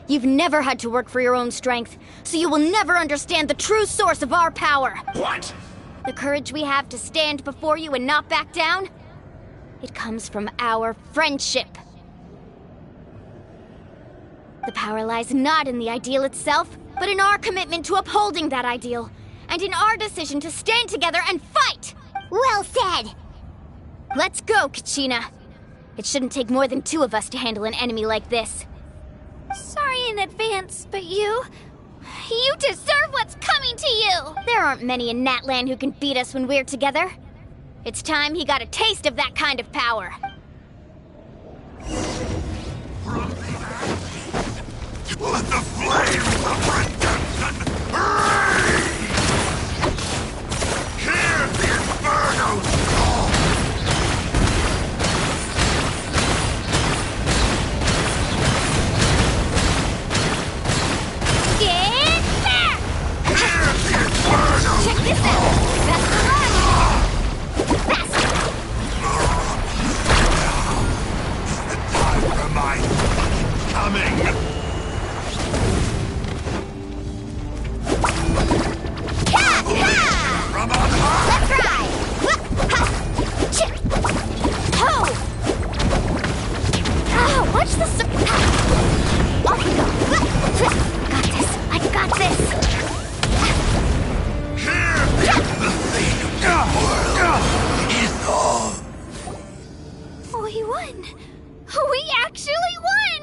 B: You've never had to work for your own strength, so you will never understand the true source of our power.
M: What?
B: The courage we have to stand before you and not back down? It comes from our friendship. The power lies not in the ideal itself, but in our commitment to upholding that ideal, and in our decision to stand together and fight!
H: Well said!
B: Let's go, Kachina. It shouldn't take more than two of us to handle an enemy like this.
K: Sorry. in advance, but you deserve what's coming to you!
B: There aren't many in Natlan who can beat us when we're together. It's time he got a taste of that kind of power.
M: Let the flames of redemption rage! Hear the inferno's call!
B: Get back!
M: Hear the inferno's
B: Check this out! That's the one! Faster!
M: The time for my coming! From on high!
B: Let's ride! Ho! Oh, watch the off we go! Got this! I got this!
M: Here! The thing of the world is all!
K: We won! We actually won!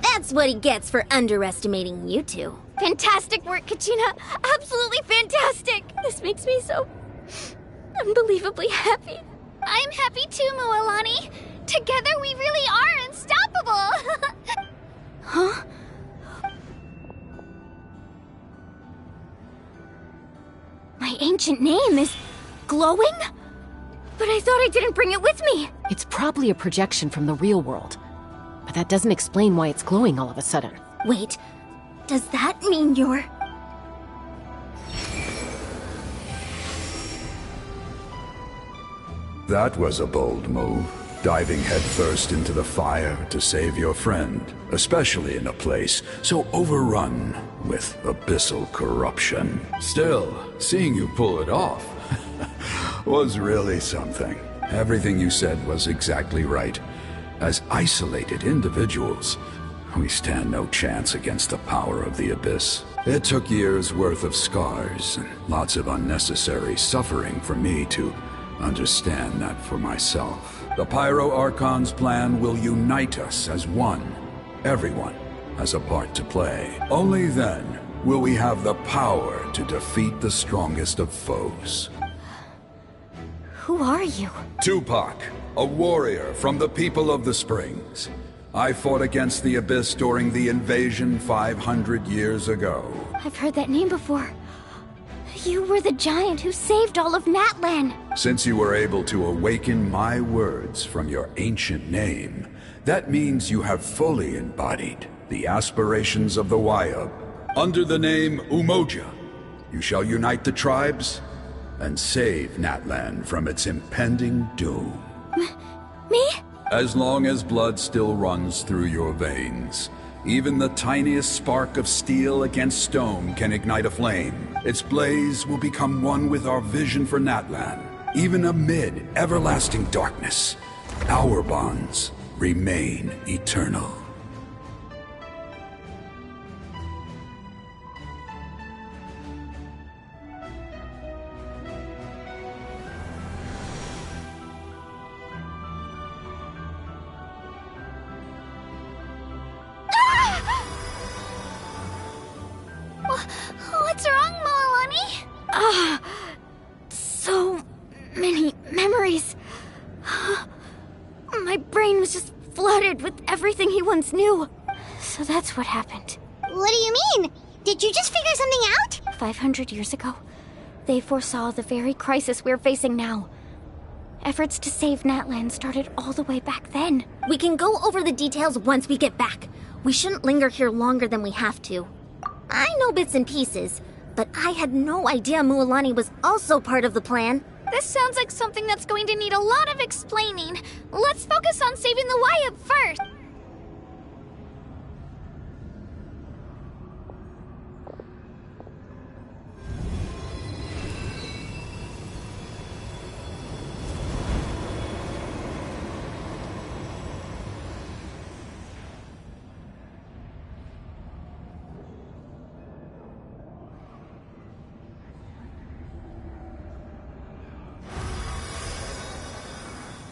J: That's what he gets for underestimating you two.
B: Fantastic work, Kachina! Absolutely fantastic!
K: This makes me so unbelievably happy. I'm happy too, Mualani. Together we really are unstoppable!
B: Huh? My ancient name is glowing? But I thought I didn't bring it with me!
C: It's probably a projection from the real world. But that doesn't explain why it's glowing all of a sudden.
J: Wait, does that mean you're...
N: That was a bold move, diving headfirst into the fire to save your friend, especially in a place so overrun with abyssal corruption. Still, seeing you pull it off was really something. Everything you said was exactly right. As isolated individuals, we stand no chance against the power of the Abyss. It took years' worth of scars and lots of unnecessary suffering for me to understand that for myself. The Pyro Archon's plan will unite us as one. Everyone has a part to play. Only then will we have the power to defeat the strongest of foes.
B: Who are you?
N: Tupac, a warrior from the people of the Springs. I fought against the Abyss during the invasion 500 years ago.
B: I've heard that name before. You were the giant who saved all of Natlan.
N: Since you were able to awaken my words from your ancient name, that means you have fully embodied the aspirations of the Wayab. Under the name Umoja, you shall unite the tribes and save Natlan from its impending doom.
B: Me?
N: As long as blood still runs through your veins, even the tiniest spark of steel against stone can ignite a flame. Its blaze will become one with our vision for Natlan. Even amid everlasting darkness, our bonds remain eternal.
K: What's wrong, Mualani?
B: So many memories. My brain was just flooded with everything he once knew. So that's what happened.
H: What do you mean? Did you just figure something out?
B: 500 years ago, they foresaw the very crisis we're facing now. Efforts to save Natlan started all the way back then.
J: We can go over the details once we get back. We shouldn't linger here longer than we have to. I know bits and pieces, but I had no idea Mualani was also part of the plan.
K: This sounds like something that's going to need a lot of explaining. Let's focus on saving the Wayab first.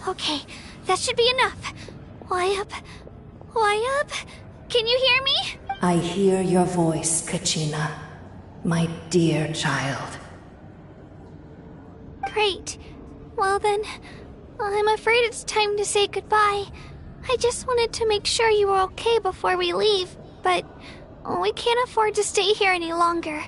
B: Okay, that should be enough. Wayab,
K: Why up? Can you hear me?
O: I hear your voice, Kachina. My dear child.
K: Great. Well then, I'm afraid it's time to say goodbye. I just wanted to make sure you were okay before we leave, but we can't afford to stay here any longer.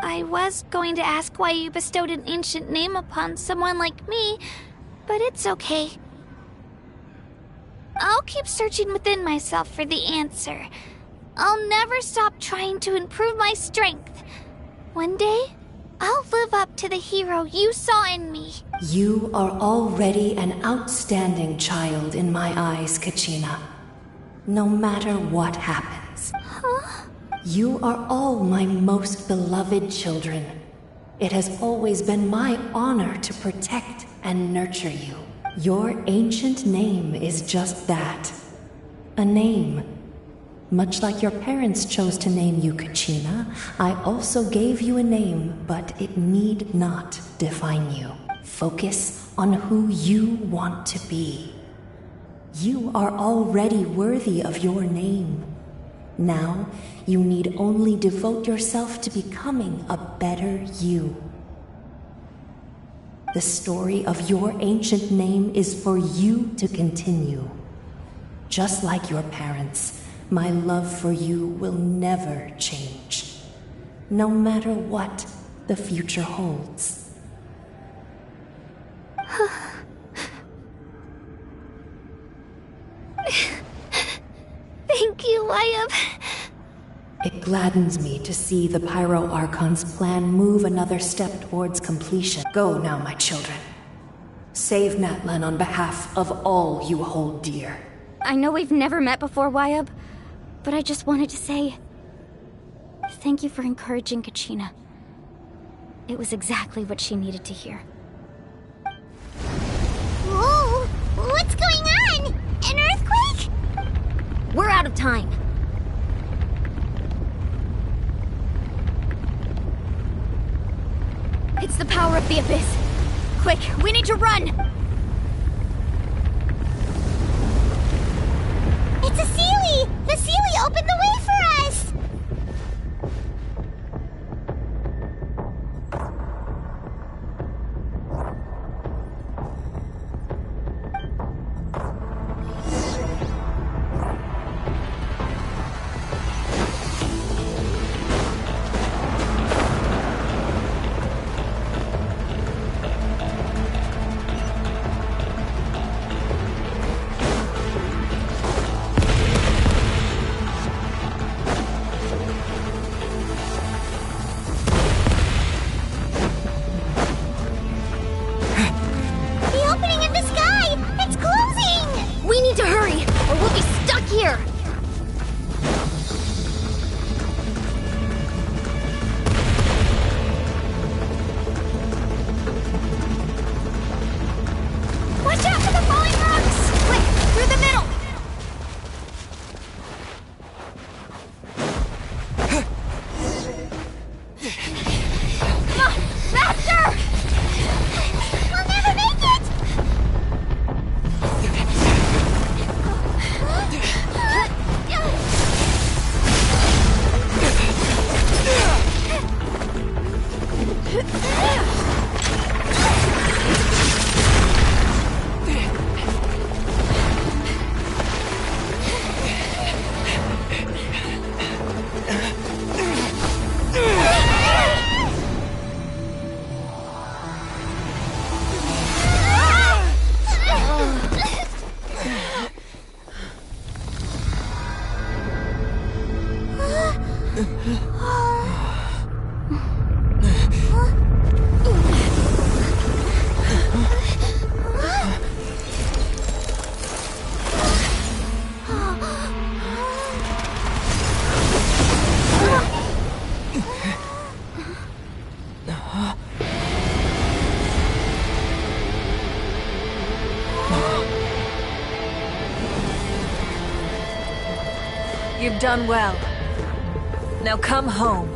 K: I was going to ask why you bestowed an ancient name upon someone like me, but it's okay. I'll keep searching within myself for the answer. I'll never stop trying to improve my strength. One day, I'll live up to the hero you saw in me.
O: You are already an outstanding child in my eyes, Kachina. No matter what happens.
K: Huh?
O: You are all my most beloved children. It has always been my honor to protect and nurture you. Your ancient name is just that. A name. Much like your parents chose to name you Kachina, I also gave you a name, but it need not define you. Focus on who you want to be. You are already worthy of your name. Now, you need only devote yourself to becoming a better you. The story of your ancient name is for you to continue. Just like your parents, my love for you will never change, no matter what the future holds.
K: Thank you, Wyatt.
O: It gladdens me to see the Pyro Archon's plan move another step towards completion. Go now, my children. Save Natlan on behalf of all you hold dear.
B: I know we've never met before, Wyatt, but I just wanted to say thank you for encouraging Kachina. It was exactly what she needed to hear.
H: Whoa! What's going on? An earthquake?
B: We're out of time. It's the power of the Abyss. Quick, we need to run!
H: It's a Seelie! The Seelie opened the way for us!
I: You've done well. Now come home.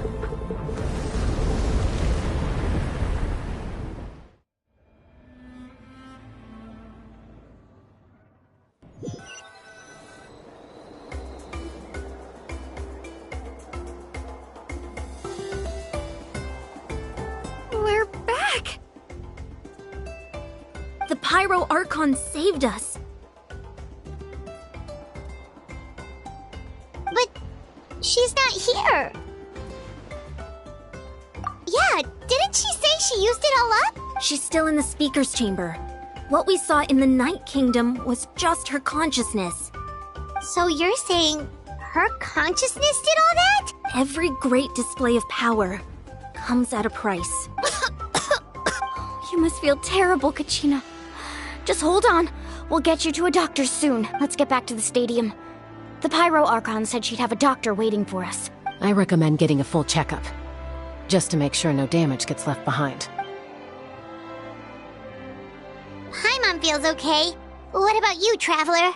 J: The Pyro Archon saved us.
H: But she's not here. Yeah, didn't she say she used it all up?
J: She's still in the Speaker's Chamber. What we saw in the Night Kingdom was just her consciousness.
H: So you're saying her consciousness did all that?
J: Every great display of power comes at a price.
B: You must feel terrible, Kachina. Just hold on. We'll get you to a doctor soon. Let's get back to the stadium. The Pyro Archon said she'd have a doctor waiting for us.
C: I recommend getting a full checkup, just to make sure no damage gets left behind.
H: Paimon feels okay. What about you, Traveler?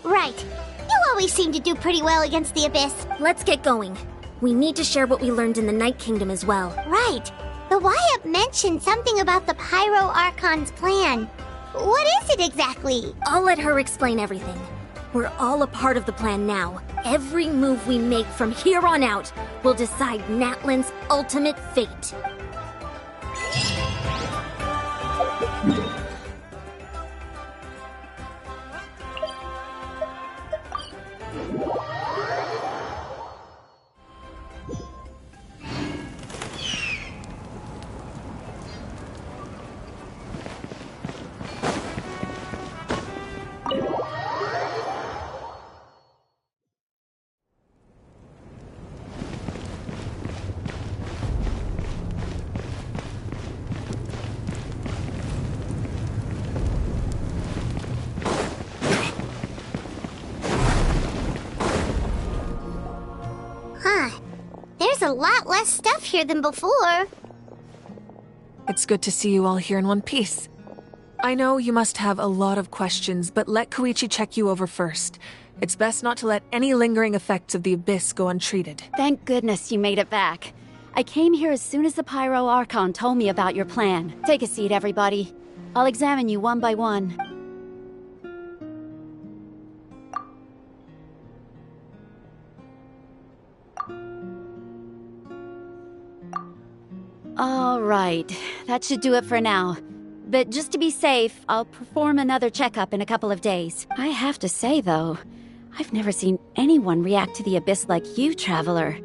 H: Right. You always seem to do pretty well against the Abyss.
J: Let's get going. We need to share what we learned in the Night Kingdom as well.
H: Right. The Wyatt mentioned something about the Pyro Archon's plan. What is it exactly?
J: I'll let her explain everything. We're all a part of the plan now. Every move we make from here on out will decide Natlan's ultimate fate.
H: There's a lot less stuff here than before.
I: It's good to see you all here in one piece. I know you must have a lot of questions, but let Koichi check you over first. It's best not to let any lingering effects of the Abyss go untreated.
G: Thank goodness you made it back. I came here as soon as the Pyro Archon told me about your plan. Take a seat, everybody. I'll examine you one by one. All right, that should do it for now. But just to be safe, I'll perform another checkup in a couple of days. I have to say, though, I've never seen anyone react to the Abyss like you, Traveler.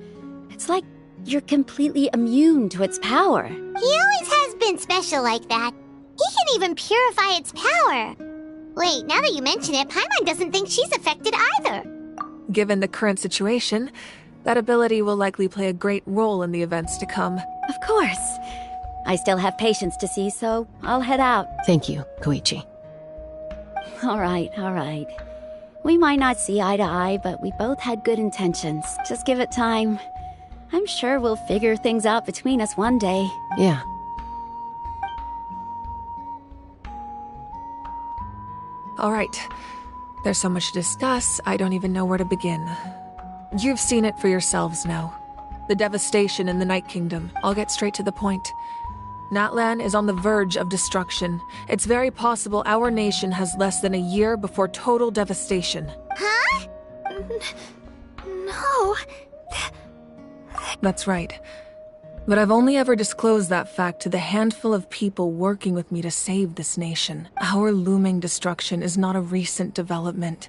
G: It's like you're completely immune to its power.
H: He always has been special like that. He can even purify its power. Wait, now that you mention it, Paimon doesn't think she's affected either.
I: Given the current situation, that ability will likely play a great role in the events to come.
G: Of course. I still have patients to see, so I'll head out.
C: Thank you, Koichi.
G: All right. We might not see eye to eye, but we both had good intentions. Just give it time. I'm sure we'll figure things out between us one day.
C: Yeah.
I: All right. There's so much to discuss, I don't even know where to begin. You've seen it for yourselves now. The devastation in the Night Kingdom. I'll get straight to the point. Natlan is on the verge of destruction. It's very possible our nation has less than a year before total devastation.
H: Huh?
K: No.
I: That's right. But I've only ever disclosed that fact to the handful of people working with me to save this nation. Our looming destruction is not a recent development,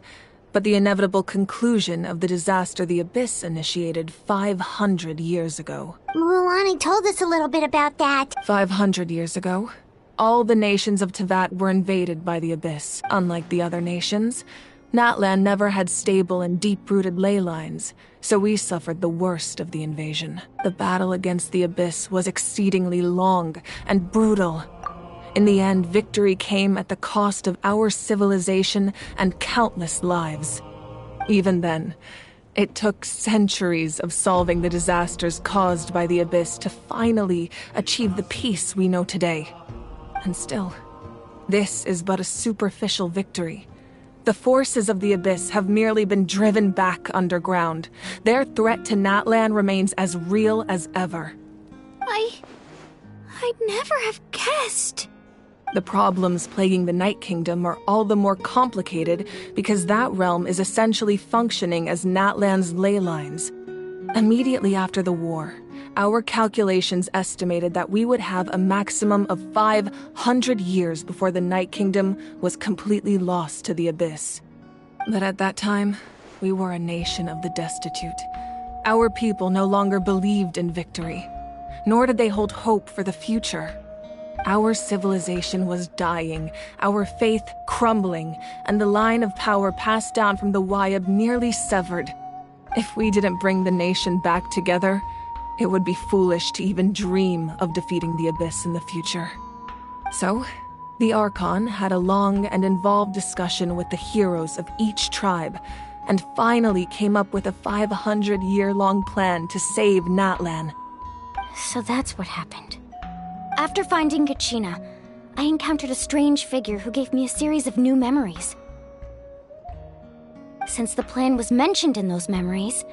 I: but the inevitable conclusion of the disaster the Abyss initiated 500 years ago.
H: Mualani told us a little bit about that.
I: 500 years ago, all the nations of Teyvat were invaded by the Abyss. Unlike the other nations, Natlan never had stable and deep-rooted ley lines, so we suffered the worst of the invasion. The battle against the Abyss was exceedingly long and brutal. In the end, victory came at the cost of our civilization and countless lives. Even then, it took centuries of solving the disasters caused by the Abyss to finally achieve the peace we know today. And still, this is but a superficial victory. The forces of the Abyss have merely been driven back underground. Their threat to Natlan remains as real as ever.
K: I'd never have guessed.
I: The problems plaguing the Night Kingdom are all the more complicated because that realm is essentially functioning as Natlan's ley lines. Immediately after the war, our calculations estimated that we would have a maximum of 500 years before the Night Kingdom was completely lost to the abyss. But at that time, we were a nation of the destitute. Our people no longer believed in victory, nor did they hold hope for the future. Our civilization was dying, our faith crumbling, and the line of power passed down from the Wayab nearly severed. If we didn't bring the nation back together, it would be foolish to even dream of defeating the Abyss in the future. So, the Archon had a long and involved discussion with the heroes of each tribe, and finally came up with a 500-year-long plan to save Natlan.
B: So that's what happened. After finding Kachina, I encountered a strange figure who gave me a series of new memories. Since the plan was mentioned in those memories,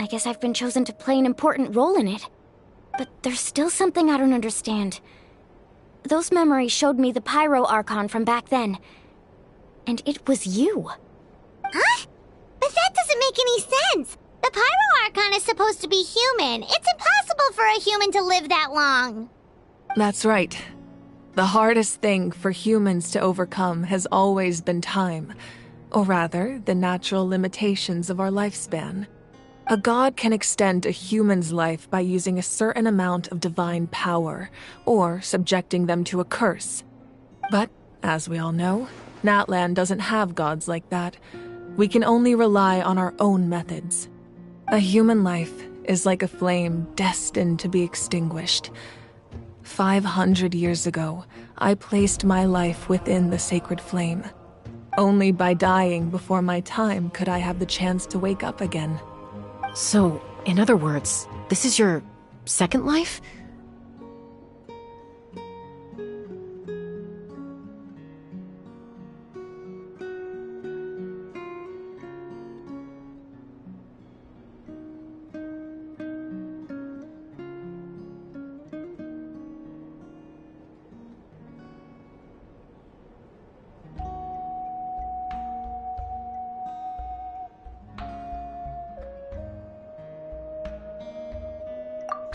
B: I guess I've been chosen to play an important role in it. But there's still something I don't understand. Those memories showed me the Pyro Archon from back then. And it was you.
H: Huh? But that doesn't make any sense. The Pyro Archon is supposed to be human. It's impossible for a human to live that long.
I: That's right. The hardest thing for humans to overcome has always been time. Or rather, the natural limitations of our lifespan. A god can extend a human's life by using a certain amount of divine power, or subjecting them to a curse. But, as we all know, Natlan doesn't have gods like that. We can only rely on our own methods. A human life is like a flame destined to be extinguished. 500 years ago, I placed my life within the sacred flame. Only by dying before my time could I have the chance to wake up again.
C: So, in other words, this is your second life?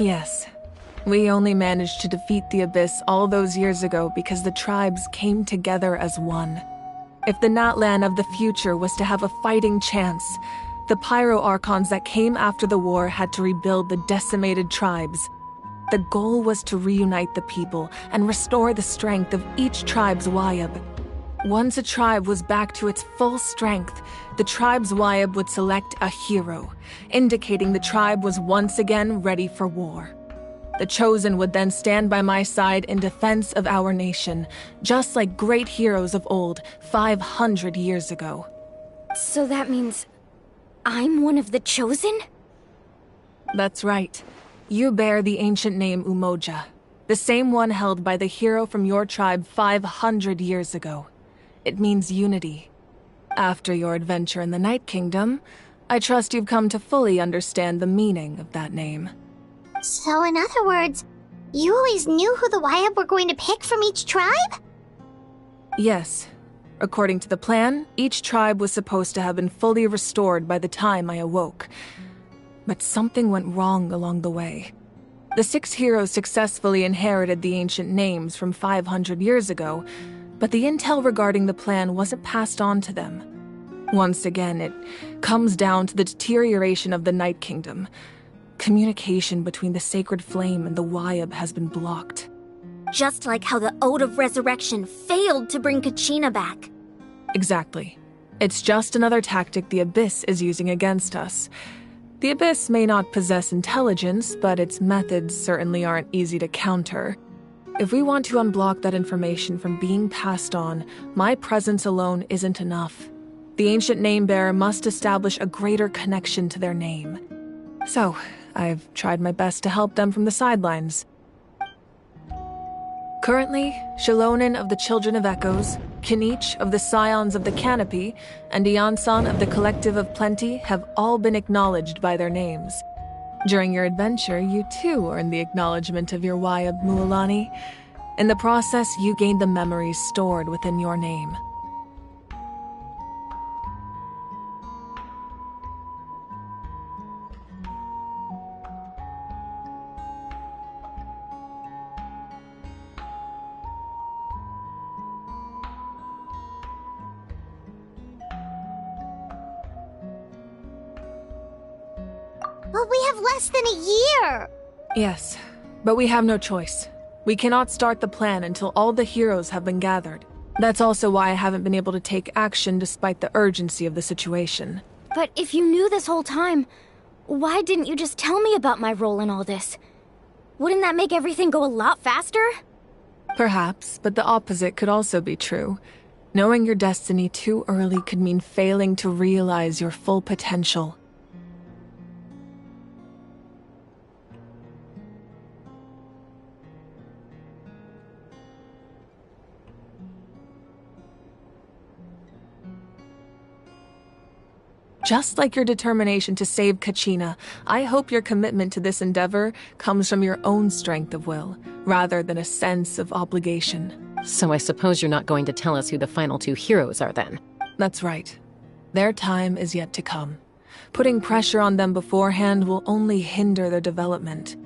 I: Yes. We only managed to defeat the Abyss all those years ago because the tribes came together as one. If the Natlan of the future was to have a fighting chance, the Pyro Archons that came after the war had to rebuild the decimated tribes. The goal was to reunite the people and restore the strength of each tribe's Wayab. Once a tribe was back to its full strength, the tribe's Wayab would select a hero, indicating the tribe was once again ready for war. The Chosen would then stand by my side in defense of our nation, just like great heroes of old 500 years ago.
B: So that means I'm one of the Chosen?
I: That's right. You bear the ancient name Umoja, the same one held by the hero from your tribe 500 years ago. It means unity. After your adventure in the Night Kingdom, I trust you've come to fully understand the meaning of that name.
H: So in other words, you always knew who the Wayab were going to pick from each tribe?
I: Yes. According to the plan, each tribe was supposed to have been fully restored by the time I awoke. But something went wrong along the way. The 6 heroes successfully inherited the ancient names from 500 years ago, but the intel regarding the plan wasn't passed on to them. Once again, it comes down to the deterioration of the Night Kingdom. Communication between the Sacred Flame and the Wayab has been blocked.
J: Just like how the Ode of Resurrection failed to bring Kachina back.
I: Exactly. It's just another tactic the Abyss is using against us. The Abyss may not possess intelligence, but its methods certainly aren't easy to counter. If we want to unblock that information from being passed on, my presence alone isn't enough. The ancient name-bearer must establish a greater connection to their name. So, I've tried my best to help them from the sidelines. Currently, Shilonin of the Children of Echoes, Kinich of the Scions of the Canopy, and Iansan of the Collective of Plenty have all been acknowledged by their names. During your adventure, you too earned the acknowledgement of your Wayab Mualani. In the process, you gained the memories stored within your name.
H: But we have less than a year!
I: Yes, but we have no choice. We cannot start the plan until all the heroes have been gathered. That's also why I haven't been able to take action despite the urgency of the situation.
B: But if you knew this whole time, why didn't you just tell me about my role in all this? Wouldn't that make everything go a lot faster?
I: Perhaps, but the opposite could also be true. Knowing your destiny too early could mean failing to realize your full potential. Just like your determination to save Kachina, I hope your commitment to this endeavor comes from your own strength of will, rather than a sense of obligation.
C: So I suppose you're not going to tell us who the final two heroes are then?
I: That's right. Their time is yet to come. Putting pressure on them beforehand will only hinder their development.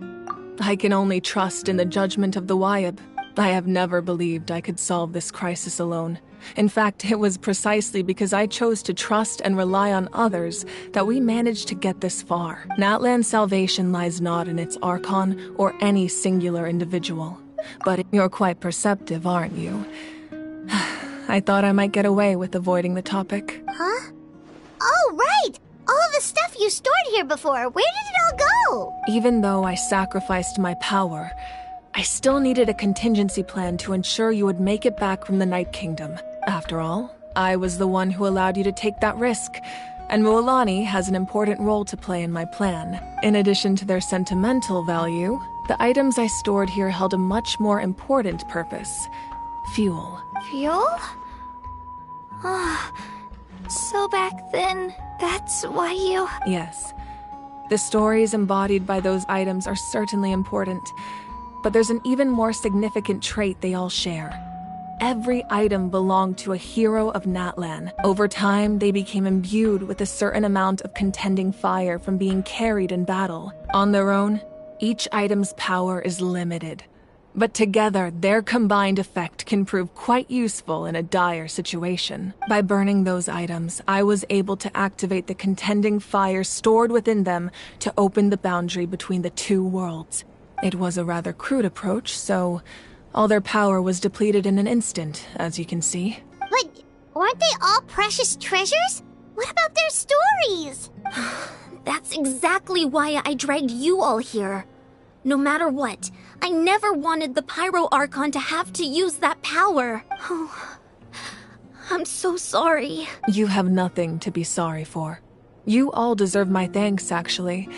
I: I can only trust in the judgment of the Wyab. I have never believed I could solve this crisis alone. In fact, it was precisely because I chose to trust and rely on others that we managed to get this far. Natlan's salvation lies not in its Archon or any singular individual. But you're quite perceptive, aren't you? I thought I might get away with avoiding the topic.
H: Huh? Oh, right! All of the stuff you stored here before, where did it all go?
I: Even though I sacrificed my power, I still needed a contingency plan to ensure you would make it back from the Night Kingdom. After all, I was the one who allowed you to take that risk, and Mualani has an important role to play in my plan. In addition to their sentimental value, the items I stored here held a much more important purpose: fuel.
K: Fuel? So back then, that's why you...
I: Yes. The stories embodied by those items are certainly important, but there's an even more significant trait they all share. Every item belonged to a hero of Natlan. Over time, they became imbued with a certain amount of contending fire from being carried in battle. On their own, each item's power is limited. But together, their combined effect can prove quite useful in a dire situation. By burning those items, I was able to activate the contending fire stored within them to open the boundary between the two worlds. It was a rather crude approach, so all their power was depleted in an instant, as you can see.
H: But weren't they all precious treasures? What about their stories?
J: That's exactly why I dragged you all here. No matter what, I never wanted the Pyro Archon to have to use that power. Oh, I'm so sorry.
I: You have nothing to be sorry for. You all deserve my thanks, actually.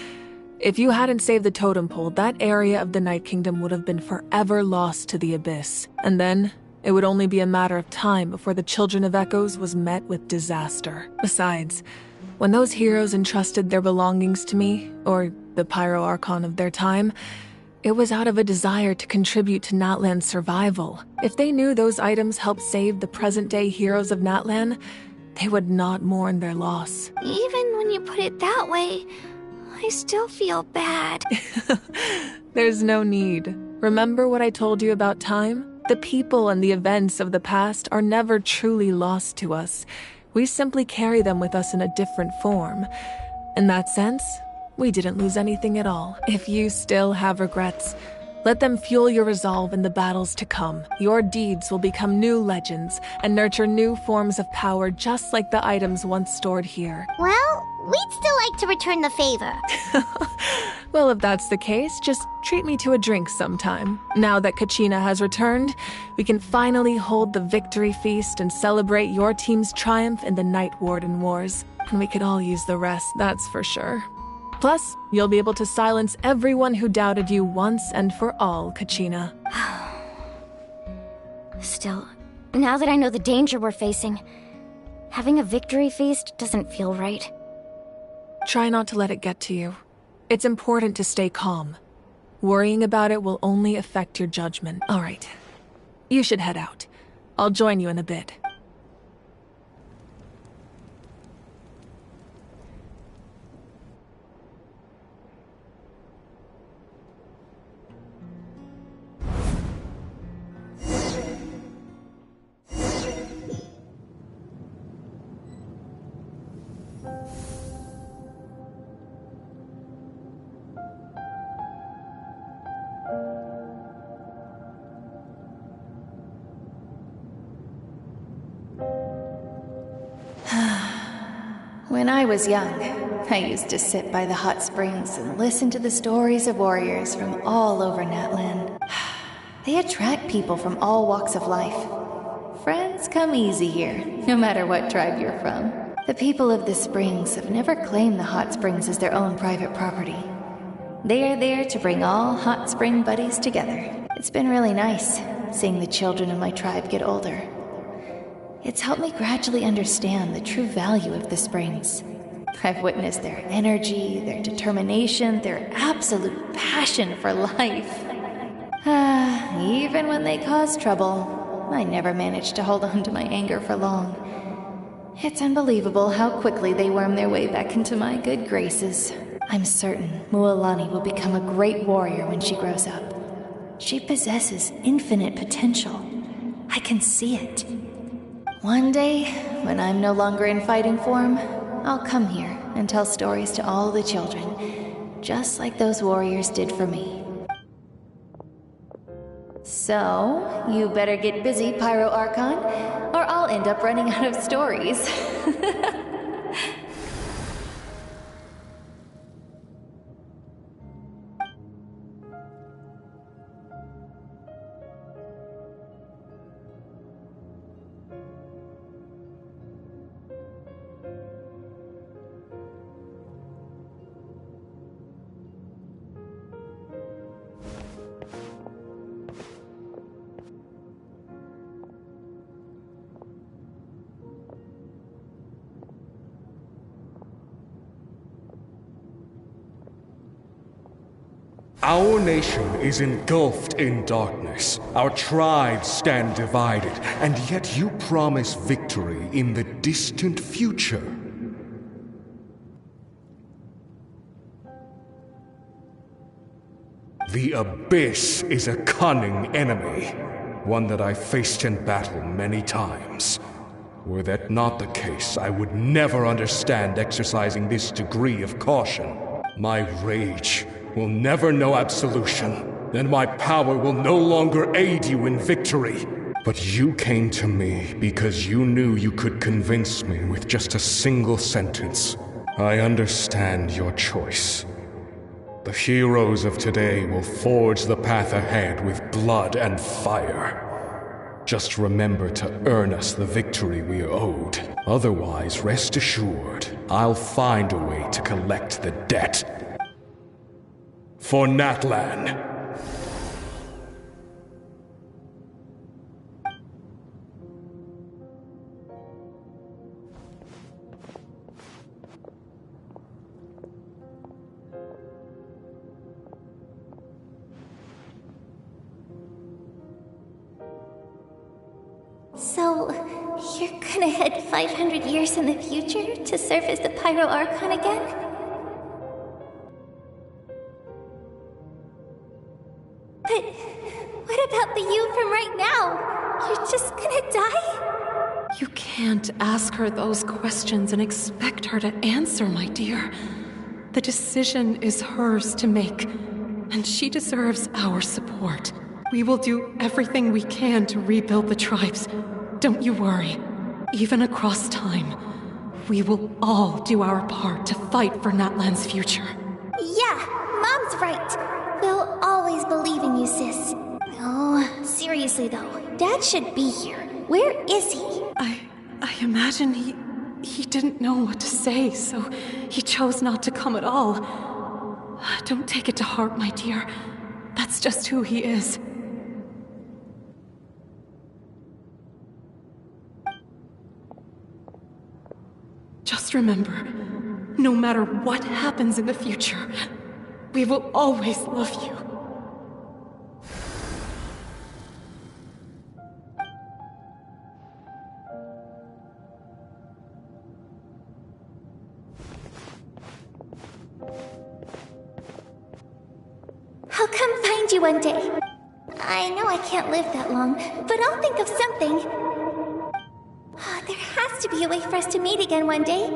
I: If you hadn't saved the totem pole, that area of the Night Kingdom would have been forever lost to the abyss. And then, it would only be a matter of time before the Children of Echoes was met with disaster. Besides, when those heroes entrusted their belongings to me, or the Pyro Archon of their time, it was out of a desire to contribute to Natlan's survival. If they knew those items helped save the present-day heroes of Natlan, they would not mourn their loss.
K: Even when you put it that way, I still feel bad.
I: There's no need. Remember what I told you about time? The people and the events of the past are never truly lost to us. We simply carry them with us in a different form. In that sense, we didn't lose anything at all. If you still have regrets, let them fuel your resolve in the battles to come. Your deeds will become new legends and nurture new forms of power just like the items once stored here.
H: Well, we'd still like to return the favor.
I: Well, if that's the case, just treat me to a drink sometime. Now that Kachina has returned, we can finally hold the victory feast and celebrate your team's triumph in the Night Warden Wars. And we could all use the rest, that's for sure. Plus, you'll be able to silence everyone who doubted you once and for all, Kachina.
B: Still, now that I know the danger we're facing, having a victory feast doesn't feel right.
I: Try not to let it get to you. It's important to stay calm. Worrying about it will only affect your judgment. All right. You should head out. I'll join you in a bit.
P: When I was young, I used to sit by the hot springs and listen to the stories of warriors from all over Natlan. They attract people from all walks of life. Friends come easy here, no matter what tribe you're from. The people of the springs have never claimed the hot springs as their own private property. They are there to bring all hot spring buddies together. It's been really nice, seeing the children of my tribe get older. It's helped me gradually understand the true value of the springs. I've witnessed their energy, their determination, their absolute passion for life. Even when they cause trouble, I never managed to hold on to my anger for long. It's unbelievable how quickly they worm their way back into my good graces. I'm certain Mualani will become a great warrior when she grows up. She possesses infinite potential. I can see it. One day, when I'm no longer in fighting form, I'll come here and tell stories to all the children, just like those warriors did for me. So, you better get busy, Pyro Archon, or I'll end up running out of stories.
Q: Our nation is engulfed in darkness. Our tribes stand divided, and yet you promise victory in the distant future. The Abyss is a cunning enemy, one that I faced in battle many times. Were that not the case, I would never understand exercising this degree of caution. My rage will never know absolution, and my power will no longer aid you in victory. But you came to me because you knew you could convince me with just a single sentence. I understand your choice. The heroes of today will forge the path ahead with blood and fire. Just remember to earn us the victory we are owed. Otherwise, rest assured, I'll find a way to collect the debt. For Natlan.
K: So, you're gonna head 500 years in the future to serve as the Pyro Archon again? But what about the you from right now? You're just gonna die?
O: You can't ask her those questions and expect her to answer, my dear. The decision is hers to make, and she deserves our support. We will do everything we can to rebuild the tribes. Don't you worry. Even across time, we will all do our part to fight for Natlan's future.
K: Yeah, Mom's right. We'll always believe in you, sis. Oh, seriously though, Dad should be here. Where is he?
O: I imagine he didn't know what to say, so he chose not to come at all. Don't take it to heart, my dear. That's just who he is. Just remember, no matter what happens in the future, we will always love you.
K: I'll come find you one day. I know I can't live that long, but I'll think of something. There has to be a way for us to meet again one day.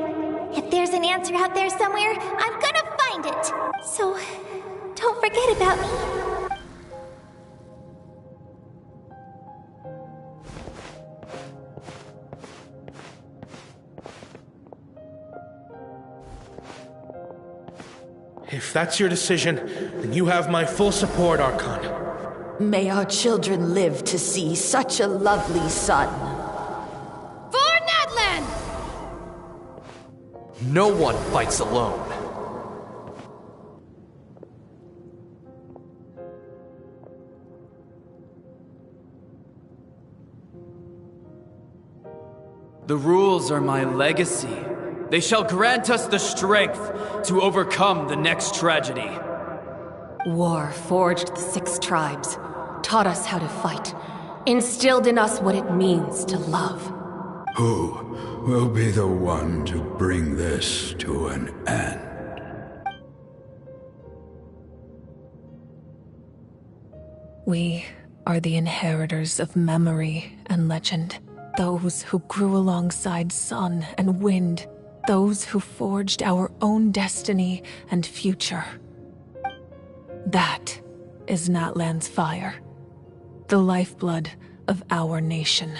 K: If there's an answer out there somewhere, I'm gonna find it. So, don't forget about me.
R: If that's your decision, then you have my full support, Archon.
S: May our children live to see such a lovely son.
T: For Natlan!
L: No one fights alone. The rules are my legacy. They shall grant us the strength to overcome the next tragedy.
O: War forged the 6 tribes, taught us how to fight, instilled in us what it means to love.
N: Who will be the one to bring this to an end?
I: We are the inheritors of memory and legend. Those who grew alongside sun and wind. Those who forged our own destiny and future. That is Natlan's fire. The lifeblood of our nation.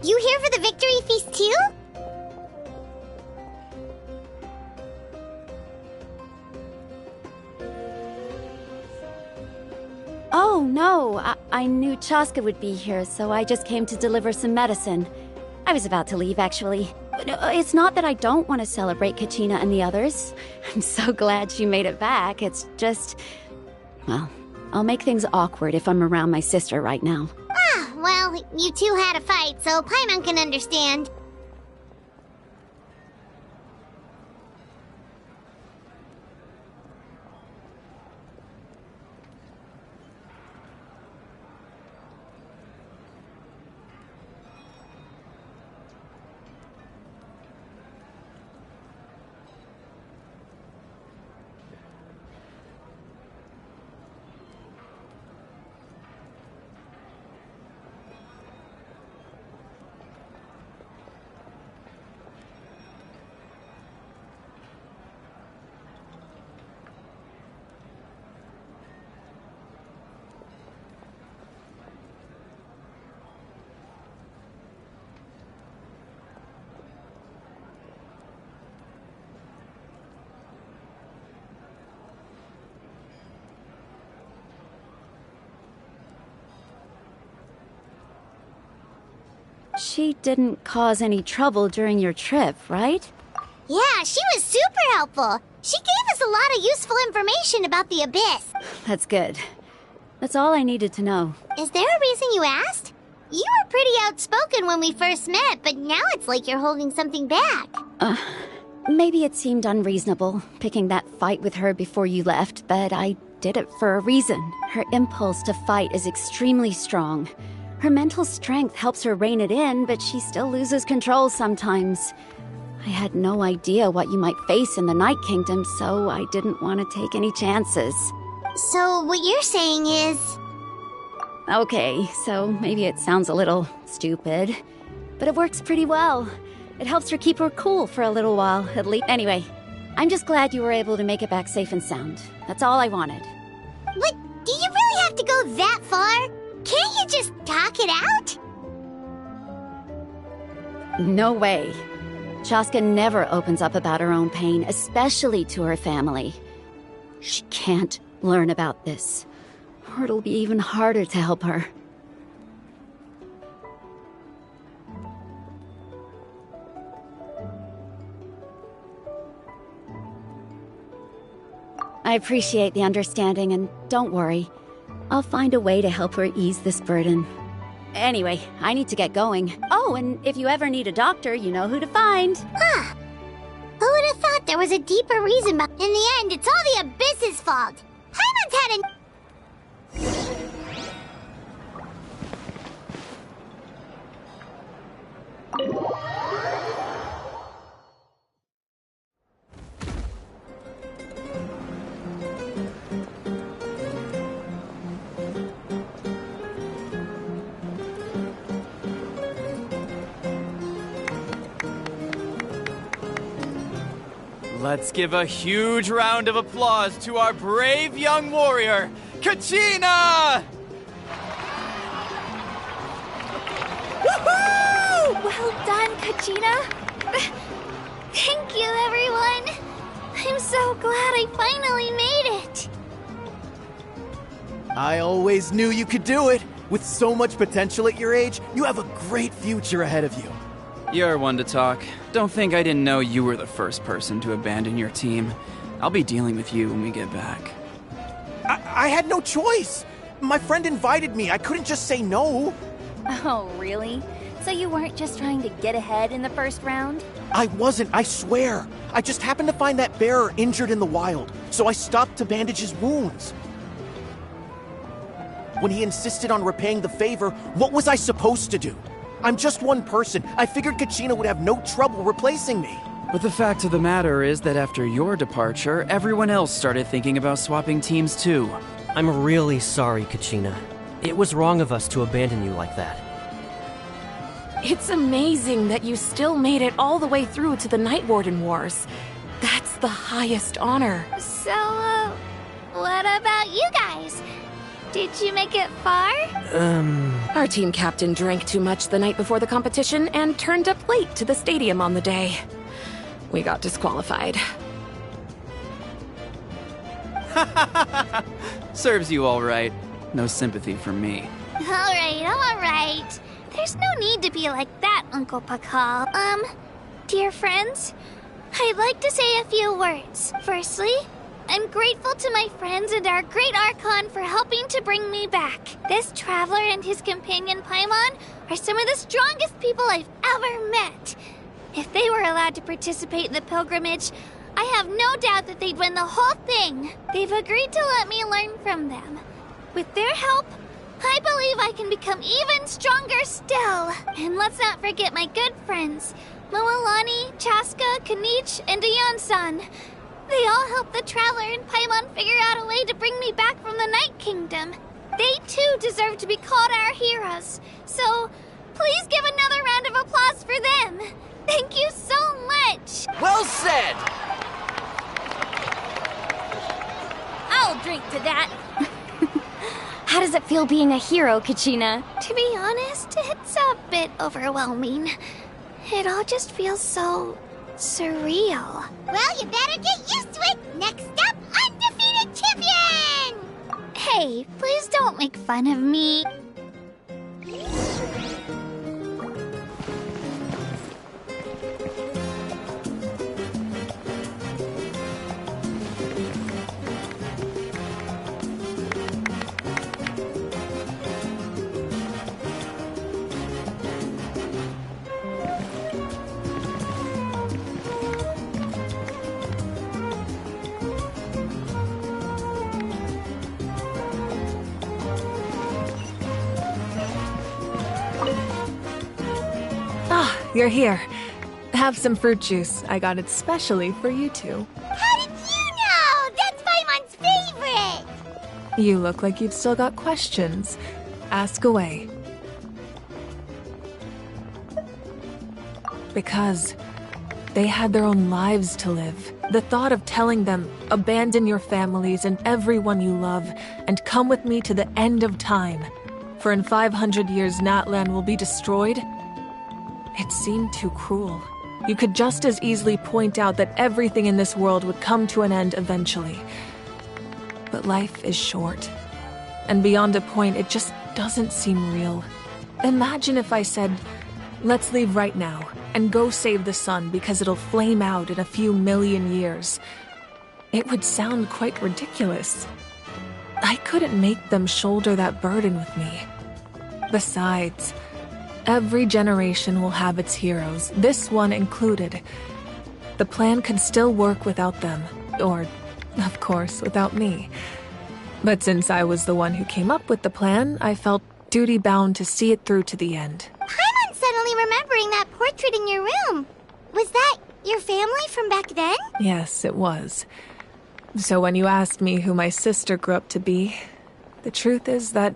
H: You here for the victory feast too?
G: Oh, no. I knew Chaska would be here, so I just came to deliver some medicine. I was about to leave, actually. It's not that I don't want to celebrate Kachina and the others. I'm so glad she made it back. It's just... well, I'll make things awkward if I'm around my sister right now.
H: Ah, well, you two had a fight, so Paimon can understand.
G: She didn't cause any trouble during your trip, right?
H: Yeah, she was super helpful. She gave us a lot of useful information about the Abyss.
G: That's good. That's all I needed to know.
H: Is there a reason you asked? You were pretty outspoken when we first met, but now it's like you're holding something back.
G: Maybe it seemed unreasonable, picking that fight with her before you left, but I did it for a reason. Her impulse to fight is extremely strong. Her mental strength helps her rein it in, but she still loses control sometimes. I had no idea what you might face in the Night Kingdom, so I didn't want to take any chances.
H: So what you're saying is...
G: Okay, so maybe it sounds a little stupid, but it works pretty well. It helps her keep her cool for a little while, at least. Anyway, I'm just glad you were able to make it back safe and sound. That's all I wanted.
H: But do you really have to go that far? Can't you just talk it out?
G: No way. Chaska never opens up about her own pain, especially to her family. She can't learn about this, or it'll be even harder to help her. I appreciate the understanding, and don't worry. I'll find a way to help her ease this burden. Anyway, I need to get going. Oh, and if you ever need a doctor, you know who to find.
H: Huh. Who would have thought there was a deeper reason, but in the end, it's all the Abyss's fault. Paimon's had a...
U: Let's give a huge round of applause to our brave young warrior, Kachina!
K: Woohoo! Well done, Kachina! Thank you, everyone! I'm so glad I finally made it!
V: I always knew you could do it! With so much potential at your age, you have a great future ahead of you.
U: You're one to talk. Don't think I didn't know you were the first person to abandon your team. I'll be dealing with you when we get back.
V: I had no choice! My friend invited me, I couldn't just say no!
J: Oh, really? So you weren't just trying to get ahead in the first round?
V: I wasn't, I swear! I just happened to find that bearer injured in the wild, so I stopped to bandage his wounds. When he insisted on repaying the favor, what was I supposed to do? I'm just one person. I figured Kachina would have no trouble replacing me.
U: But the fact of the matter is that after your departure, everyone else started thinking about swapping teams too.
D: I'm really sorry, Kachina. It was wrong of us to abandon you like that.
C: It's amazing that you still made it all the way through to the Night Warden Wars. That's the highest honor.
K: So, what about you guys? Did you make it far?
C: Our team captain drank too much the night before the competition and turned up late to the stadium on the day. We got disqualified.
U: Serves you all right. No sympathy from me.
K: All right. There's no need to be like that, Uncle Pakal. Dear friends, I'd like to say a few words. Firstly, I'm grateful to my friends and our great Archon for helping to bring me back. This traveler and his companion Paimon are some of the strongest people I've ever met. If they were allowed to participate in the pilgrimage, I have no doubt that they'd win the whole thing. They've agreed to let me learn from them. With their help, I believe I can become even stronger still. And let's not forget my good friends, Moalani, Chaska, Kanich, and Dion-san. They all helped the Traveler and Paimon figure out a way to bring me back from the Night Kingdom. They too deserve to be called our heroes. So, please give another round of applause for them. Thank you so much.
V: Well said!
K: I'll drink to that.
B: How does it feel being a hero, Kachina?
K: To be honest, it's a bit overwhelming. It all just feels so surreal.
H: Well, you better get used to it. Next up, undefeated champion!
K: Hey, please don't make fun of me.
I: You're here. Have some fruit juice. I got it specially for you two.
H: How did you know? That's Paimon's favorite!
I: You look like you've still got questions. Ask away. Because they had their own lives to live. The thought of telling them, abandon your families and everyone you love, and come with me to the end of time. For in 500 years, Natlan will be destroyed. It seemed too cruel. You could just as easily point out that everything in this world would come to an end eventually. But life is short. And beyond a point, it just doesn't seem real. Imagine if I said, let's leave right now and go save the sun because it'll flame out in a few million years. It would sound quite ridiculous. I couldn't make them shoulder that burden with me. Besides, every generation will have its heroes, this one included. The plan could still work without them, or, of course, without me. But since I was the one who came up with the plan, I felt duty-bound to see it through to the end.
H: I'm suddenly remembering that portrait in your room. Was that your family from back then?
I: Yes, it was. So when you asked me who my sister grew up to be, the truth is that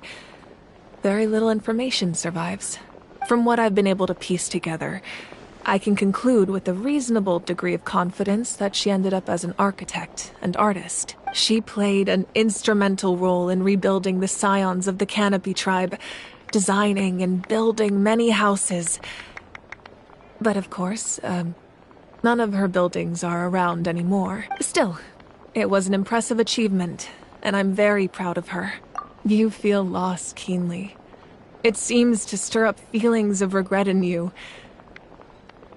I: very little information survives. From what I've been able to piece together, I can conclude with a reasonable degree of confidence that she ended up as an architect and artist. She played an instrumental role in rebuilding the scions of the Canopy tribe, designing and building many houses. But of course, none of her buildings are around anymore. Still, it was an impressive achievement, and I'm very proud of her. You feel loss keenly. It seems to stir up feelings of regret in you.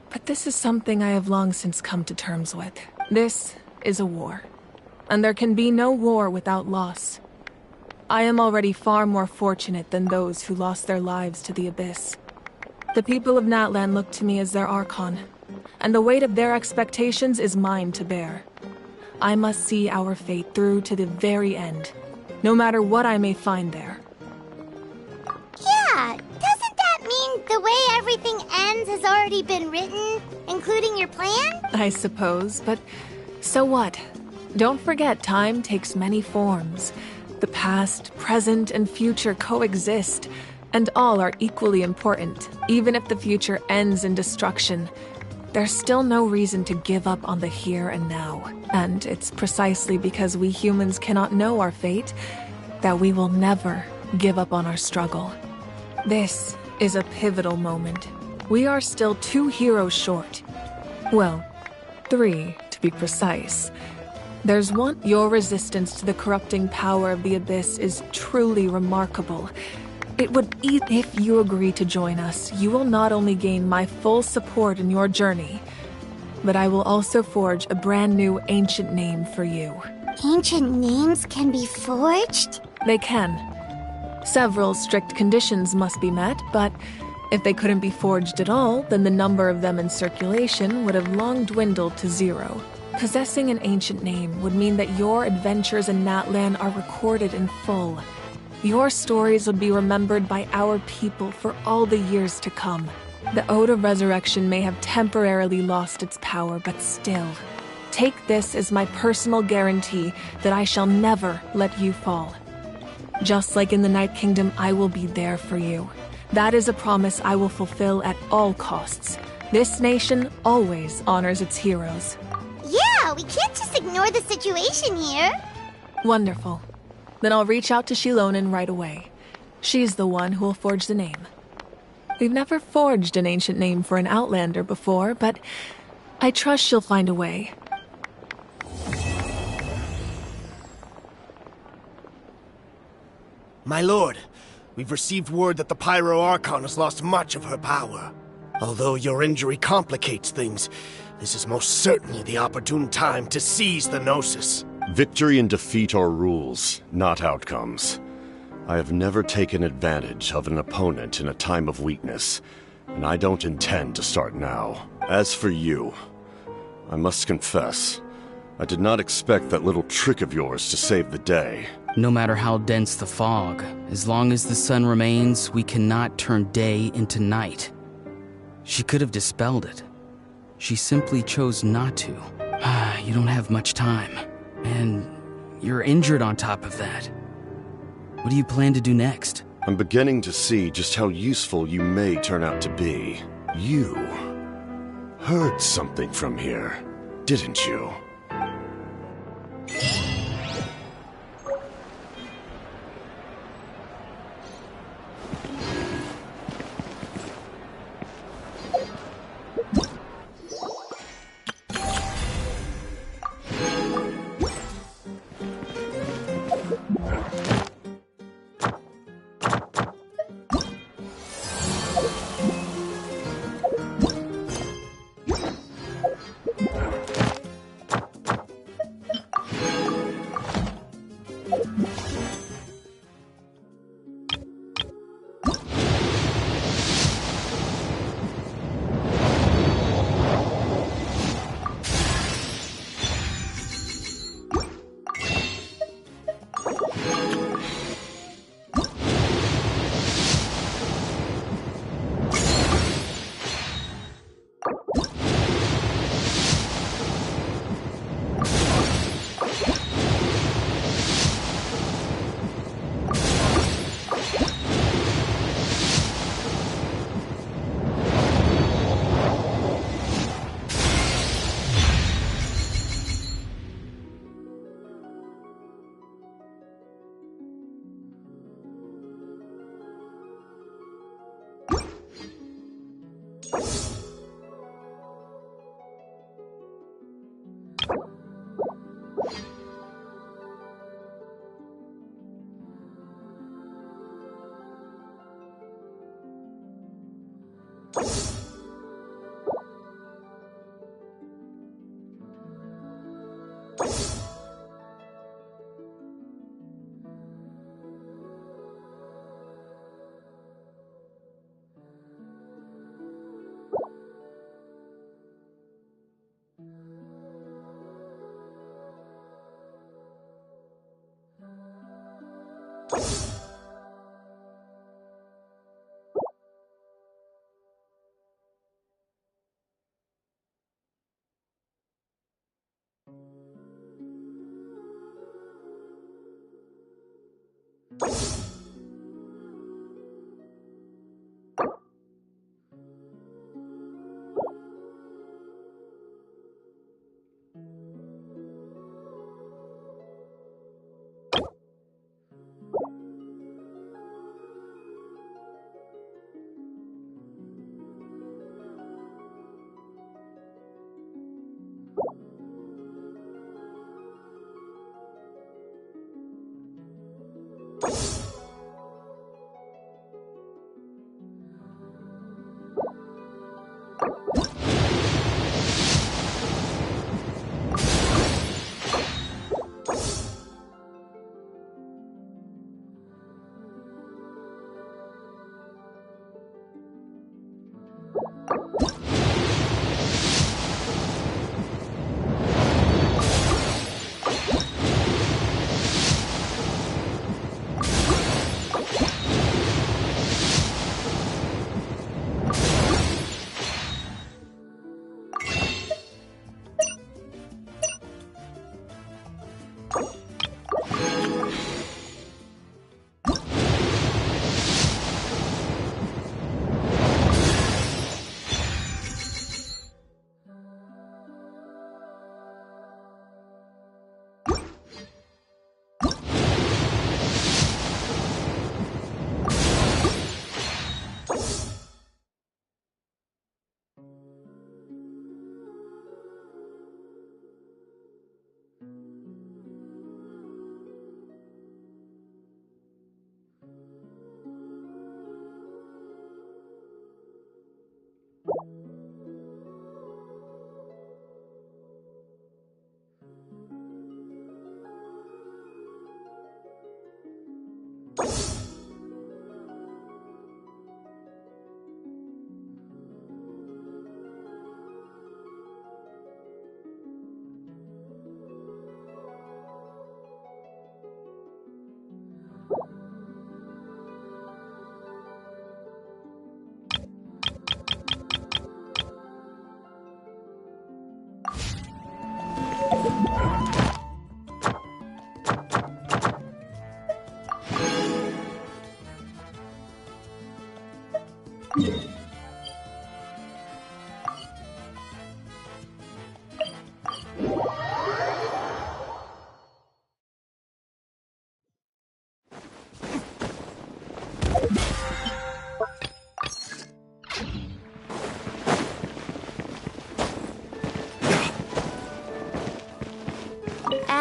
I: But this is something I have long since come to terms with. This is a war, and there can be no war without loss. I am already far more fortunate than those who lost their lives to the Abyss. The people of Natlan look to me as their Archon, and the weight of their expectations is mine to bear. I must see our fate through to the very end, no matter what I may find there.
H: Yeah, doesn't that mean the way everything ends has already been written, including your plan?
I: I suppose, but so what? Don't forget, time takes many forms. The past, present, and future coexist, and all are equally important. Even if the future ends in destruction, there's still no reason to give up on the here and now. And it's precisely because we humans cannot know our fate that we will never give up on our struggle. This is a pivotal moment. We are still 2 heroes short. Well, 3 to be precise. There's one. Your resistance to the corrupting power of the Abyss is truly remarkable. It would if you agree to join us, you will not only gain my full support in your journey, but I will also forge a brand new ancient name for you.
H: Ancient names can be forged?
I: They can. Several strict conditions must be met, but if they couldn't be forged at all, then the number of them in circulation would have long dwindled to 0. Possessing an ancient name would mean that your adventures in Natlan are recorded in full. Your stories would be remembered by our people for all the years to come. The Ode of Resurrection may have temporarily lost its power, but still, take this as my personal guarantee that I shall never let you fall. Just like in the Night Kingdom, I will be there for you. That is a promise I will fulfill at all costs. This nation always honors its heroes.
H: Yeah, we can't just ignore the situation here.
I: Wonderful. Then I'll reach out to Shilonen right away. She's the one who will forge the name. We've never forged an ancient name for an Outlander before, but I trust she'll find a way.
A: My lord, we've received word that the Pyro Archon has lost much of her power. Although your injury complicates things, this is most certainly the opportune time to seize the Gnosis.
F: Victory and defeat are rules, not outcomes. I have never taken advantage of an opponent in a time of weakness, and I don't intend to start now. As for you, I must confess, I did not expect that little trick of yours to save the day.
L: No matter how dense the fog, as long as the sun remains, we cannot turn day into night. She could have dispelled it. She simply chose not to. You don't have much time. And you're injured on top of that. What do you plan to do next?
F: I'm beginning to see just how useful you may turn out to be. You heard something from here, didn't you?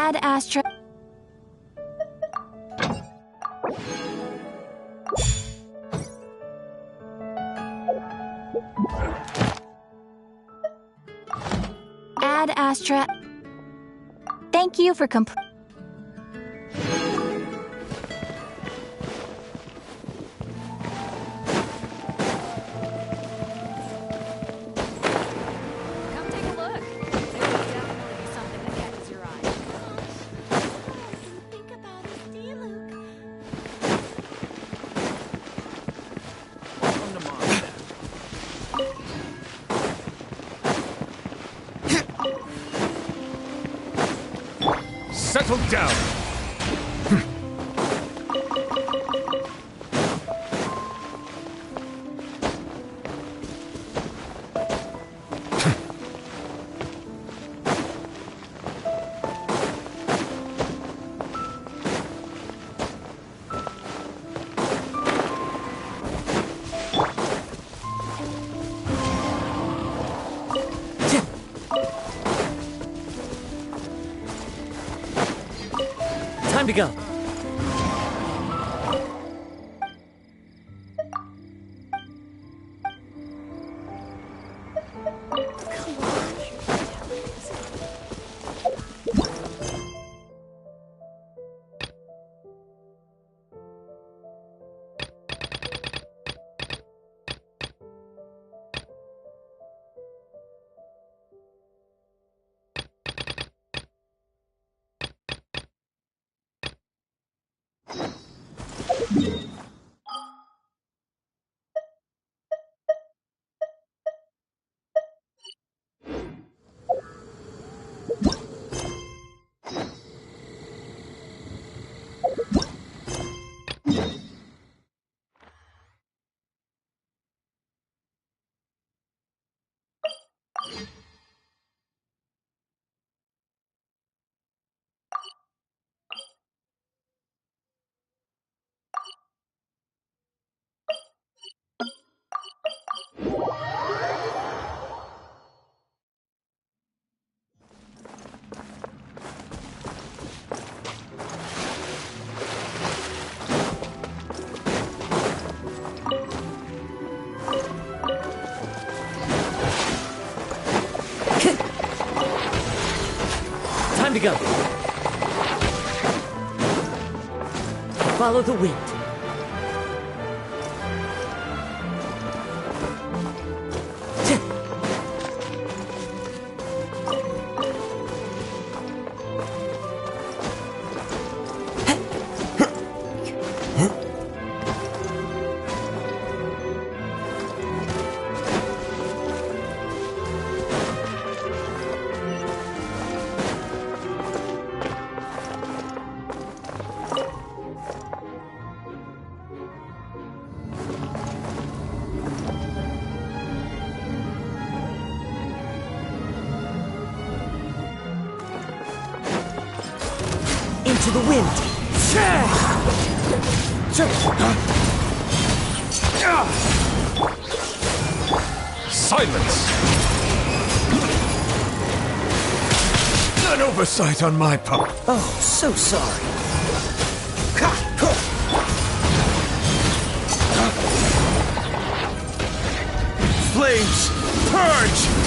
B: Ad Astra. Ad Astra. Thank you for
E: Settle down!
M: Time to go. Time to go. Follow the wind. to the wind!
E: Silence! An oversight on my part.
M: Oh, so sorry.
E: Flames, purge!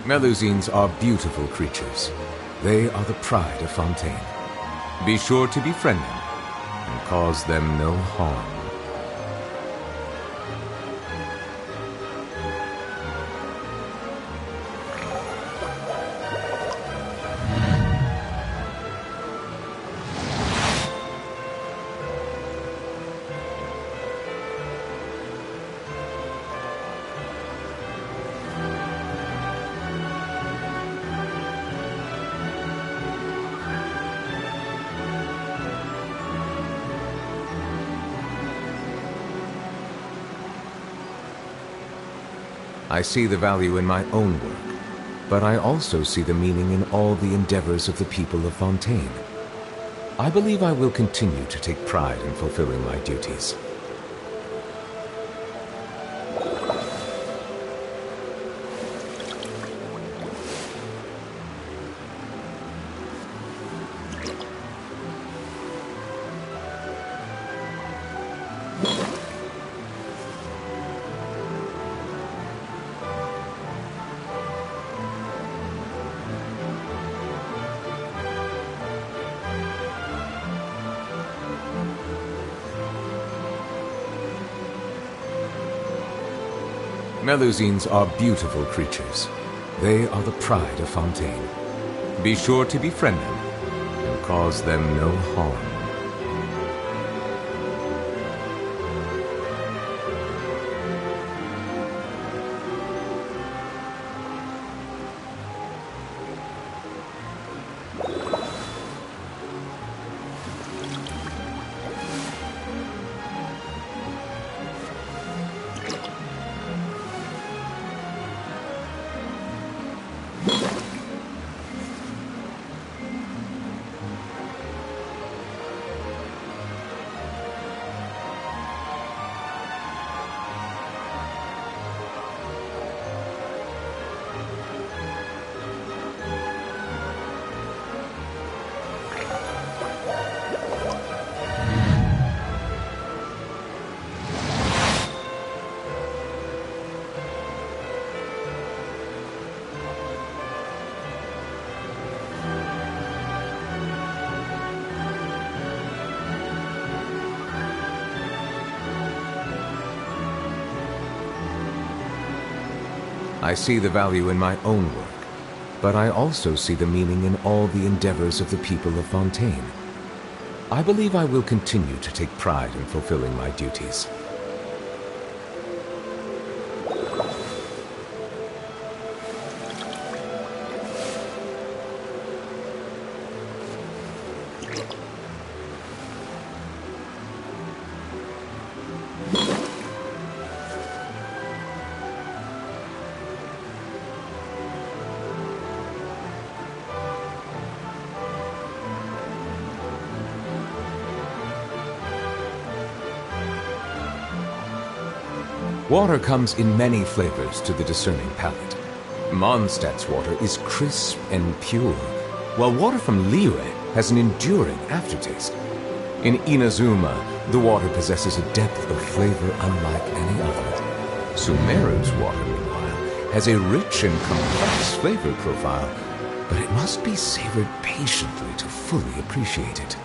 P: Melusines are beautiful creatures. They are the pride of Fontaine. Be sure to befriend them and cause them no harm. I see the value in my own work, but I also see the meaning in all the endeavors of the people of Fontaine. I believe I will continue to take pride in fulfilling my duties. Melusines are beautiful creatures. They are the pride of Fontaine. Be sure to befriend them and cause them no harm. I see the value in my own work, but I also see the meaning in all the endeavors of the people of Fontaine. I believe I will continue to take pride in fulfilling my duties. Water comes in many flavors to the discerning palate. Mondstadt's water is crisp and pure, while water from Liyue has an enduring aftertaste. In Inazuma, the water possesses a depth of flavor unlike any other. Sumeru's water, meanwhile, has a rich and complex flavor profile, but it must be savored patiently to fully appreciate it.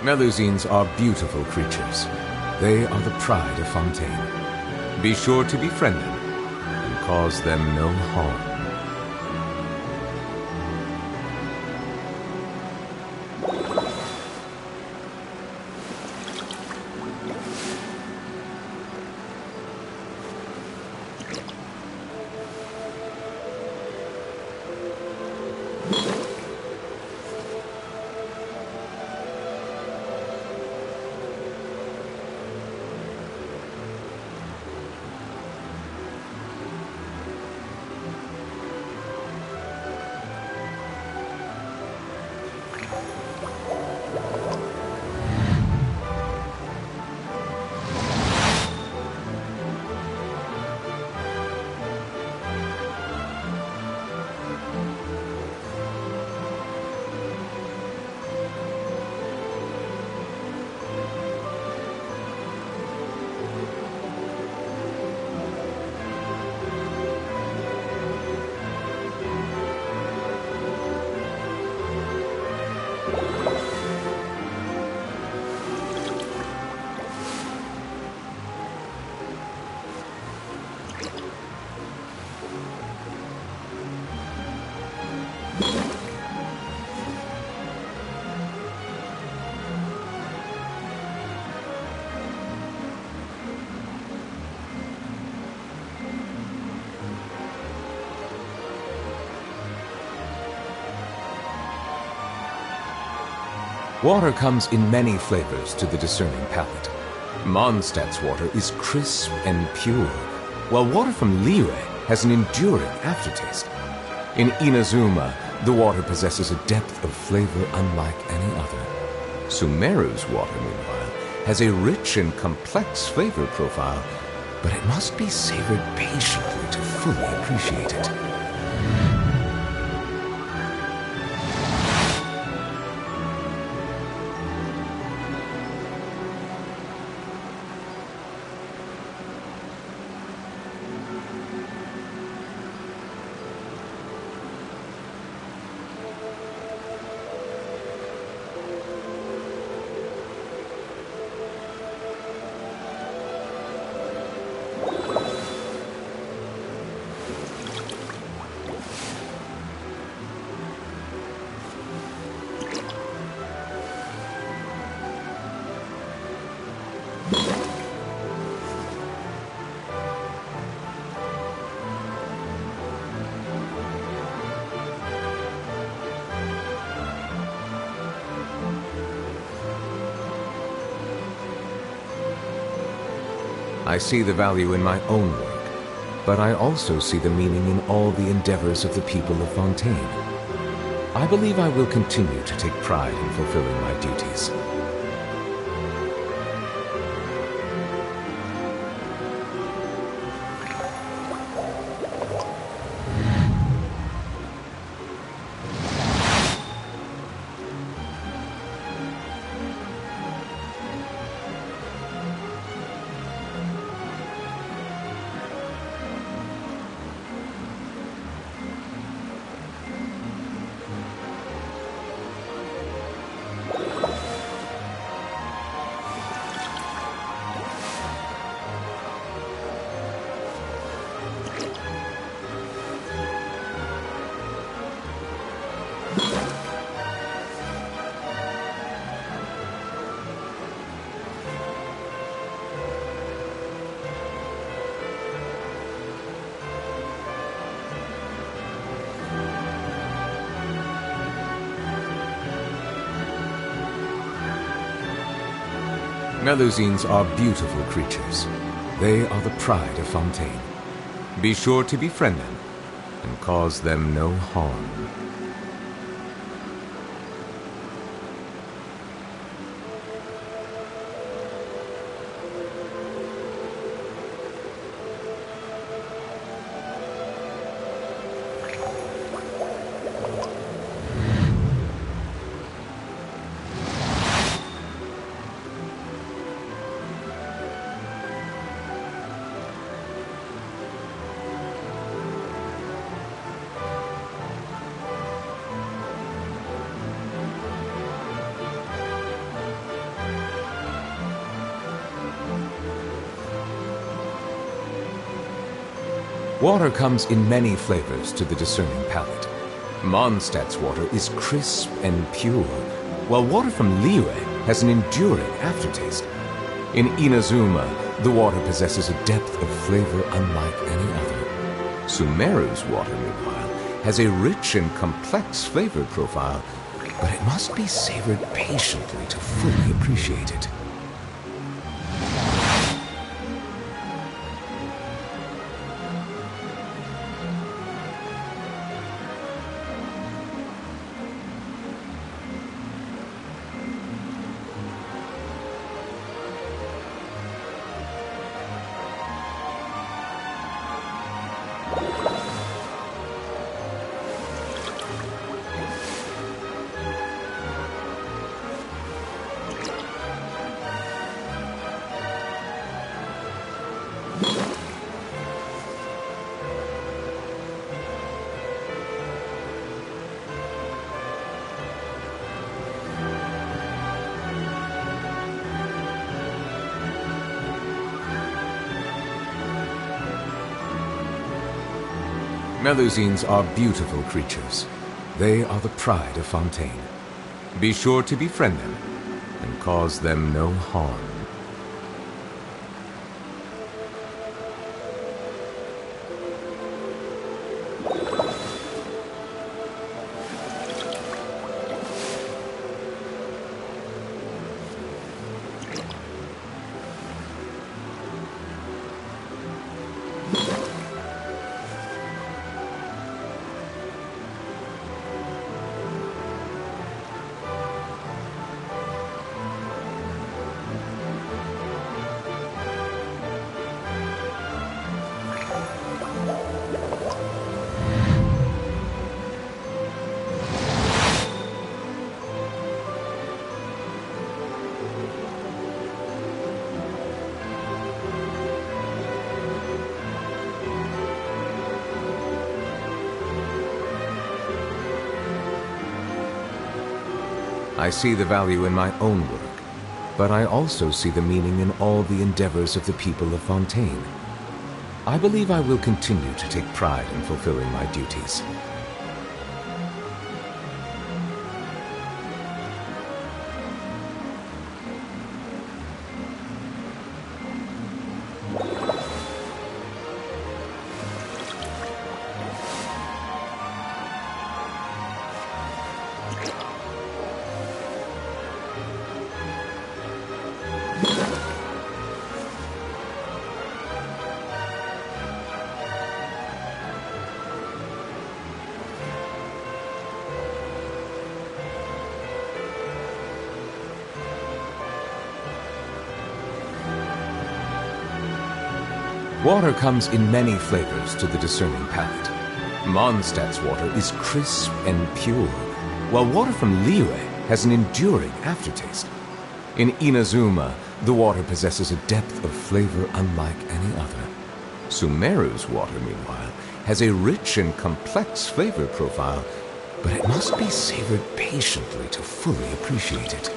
P: Melusines are beautiful creatures. They are the pride of Fontaine. Be sure to befriend them and cause them no harm. Water comes in many flavors to the discerning palate. Mondstadt's water is crisp and pure, while water from Liyue has an enduring aftertaste. In Inazuma, the water possesses a depth of flavor unlike any other. Sumeru's water, meanwhile, has a rich and complex flavor profile, but it must be savored patiently to fully appreciate it. I see the value in my own work, but I also see the meaning in all the endeavors of the people of Fontaine. I believe I will continue to take pride in fulfilling my duties. Melusines are beautiful creatures. They are the pride of Fontaine. Be sure to befriend them and cause them no harm. Water comes in many flavors to the discerning palate. Mondstadt's water is crisp and pure, while water from Liyue has an enduring aftertaste. In Inazuma, the water possesses a depth of flavor unlike any other. Sumeru's water, meanwhile, has a rich and complex flavor profile, but it must be savored patiently to fully appreciate it. Melusines are beautiful creatures. They are the pride of Fontaine. Be sure to befriend them and cause them no harm. I see the value in my own work, but I also see the meaning in all the endeavors of the people of Fontaine. I believe I will continue to take pride in fulfilling my duties. Water comes in many flavors to the discerning palate. Mondstadt's water is crisp and pure, while water from Liyue has an enduring aftertaste. In Inazuma, the water possesses a depth of flavor unlike any other. Sumeru's water, meanwhile, has a rich and complex flavor profile, but it must be savored patiently to fully appreciate it.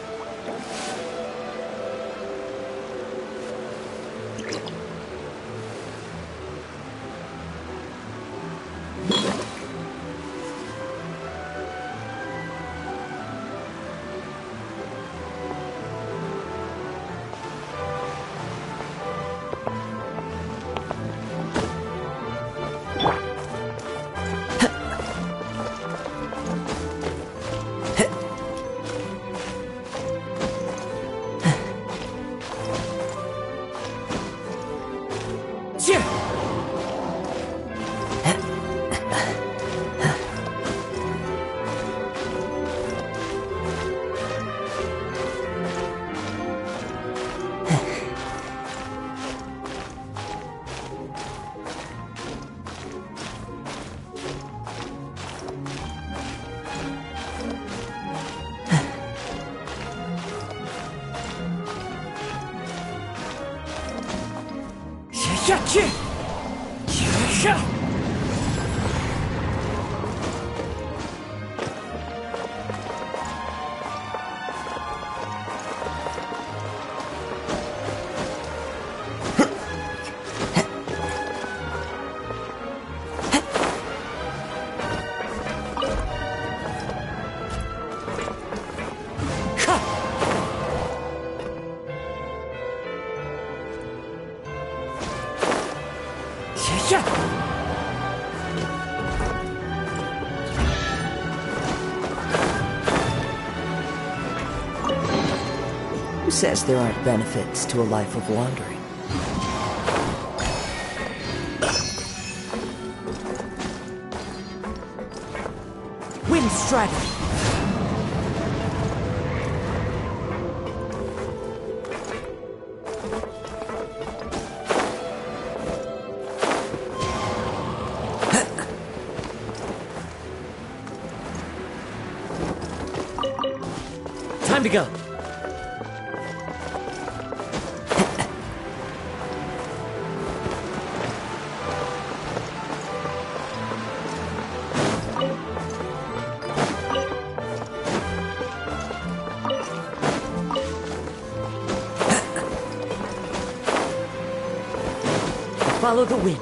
Q: Who says there aren't benefits to a life of wandering? Wind Strider!
M: Time to go. Follow the wind.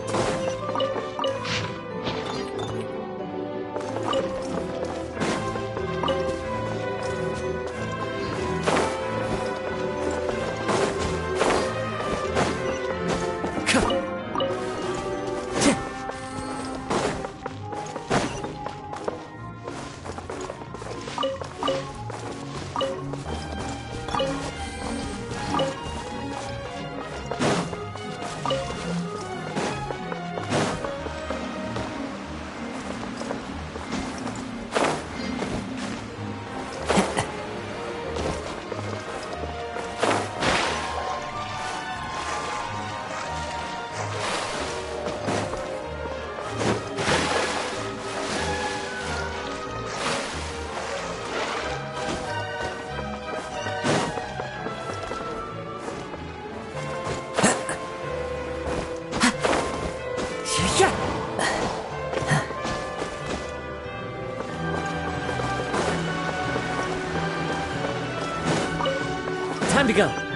M: Time to go.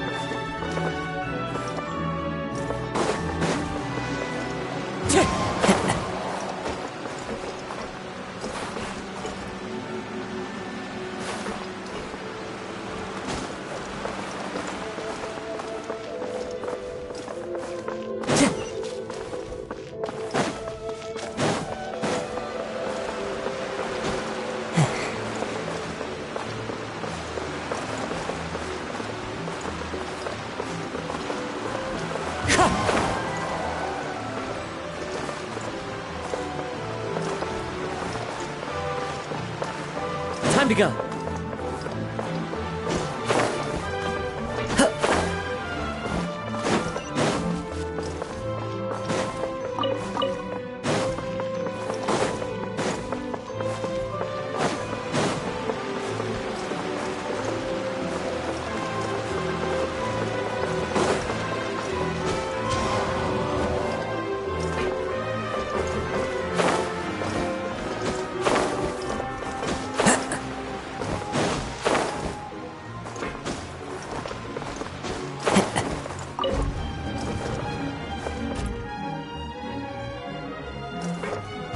M: Time to go.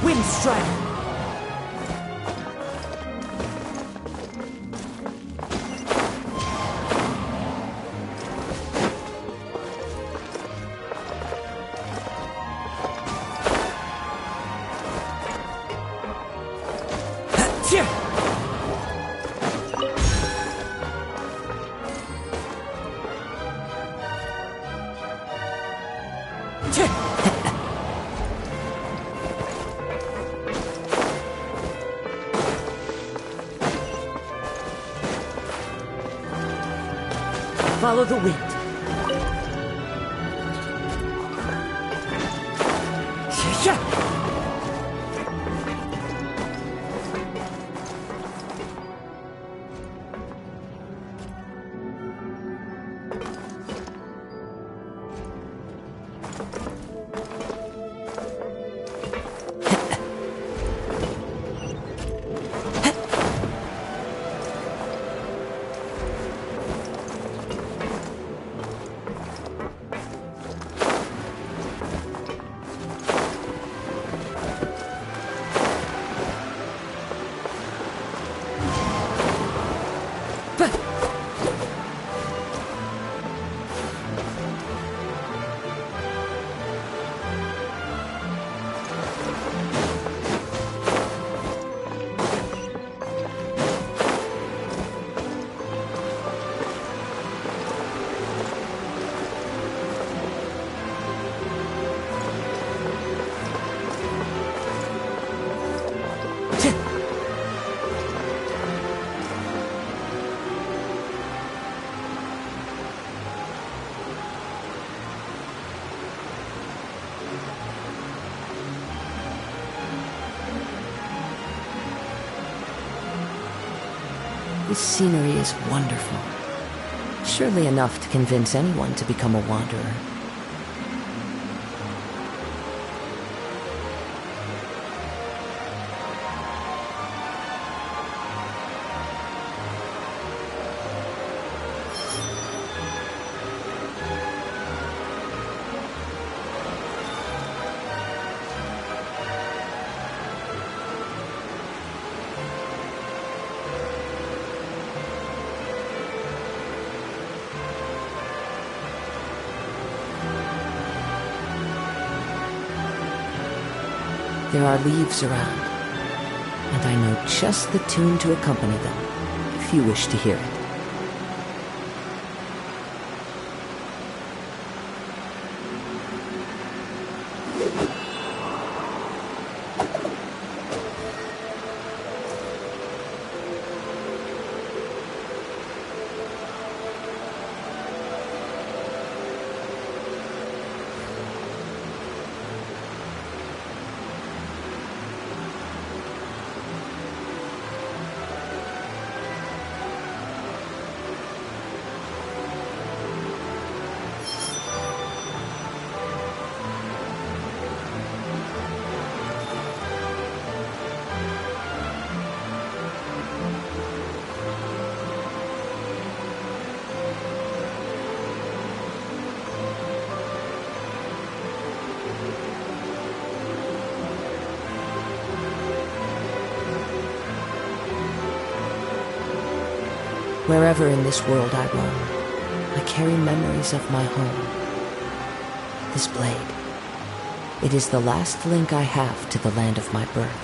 Q: Wind Strider!
M: Follow the wind.
Q: This scenery is wonderful. Surely enough to convince anyone to become a wanderer. There are leaves around, and I know just the tune to accompany them, if you wish to hear it. Wherever in this world I roam, I carry memories of my home. This blade, it is the last link I have to the land of my birth.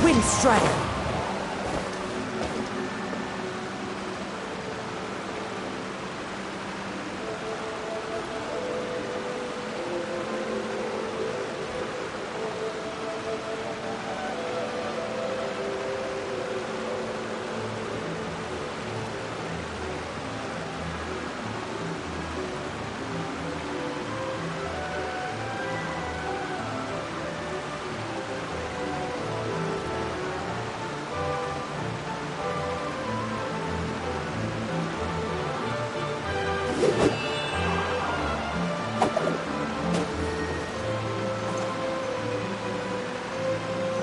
M: Wind Strider!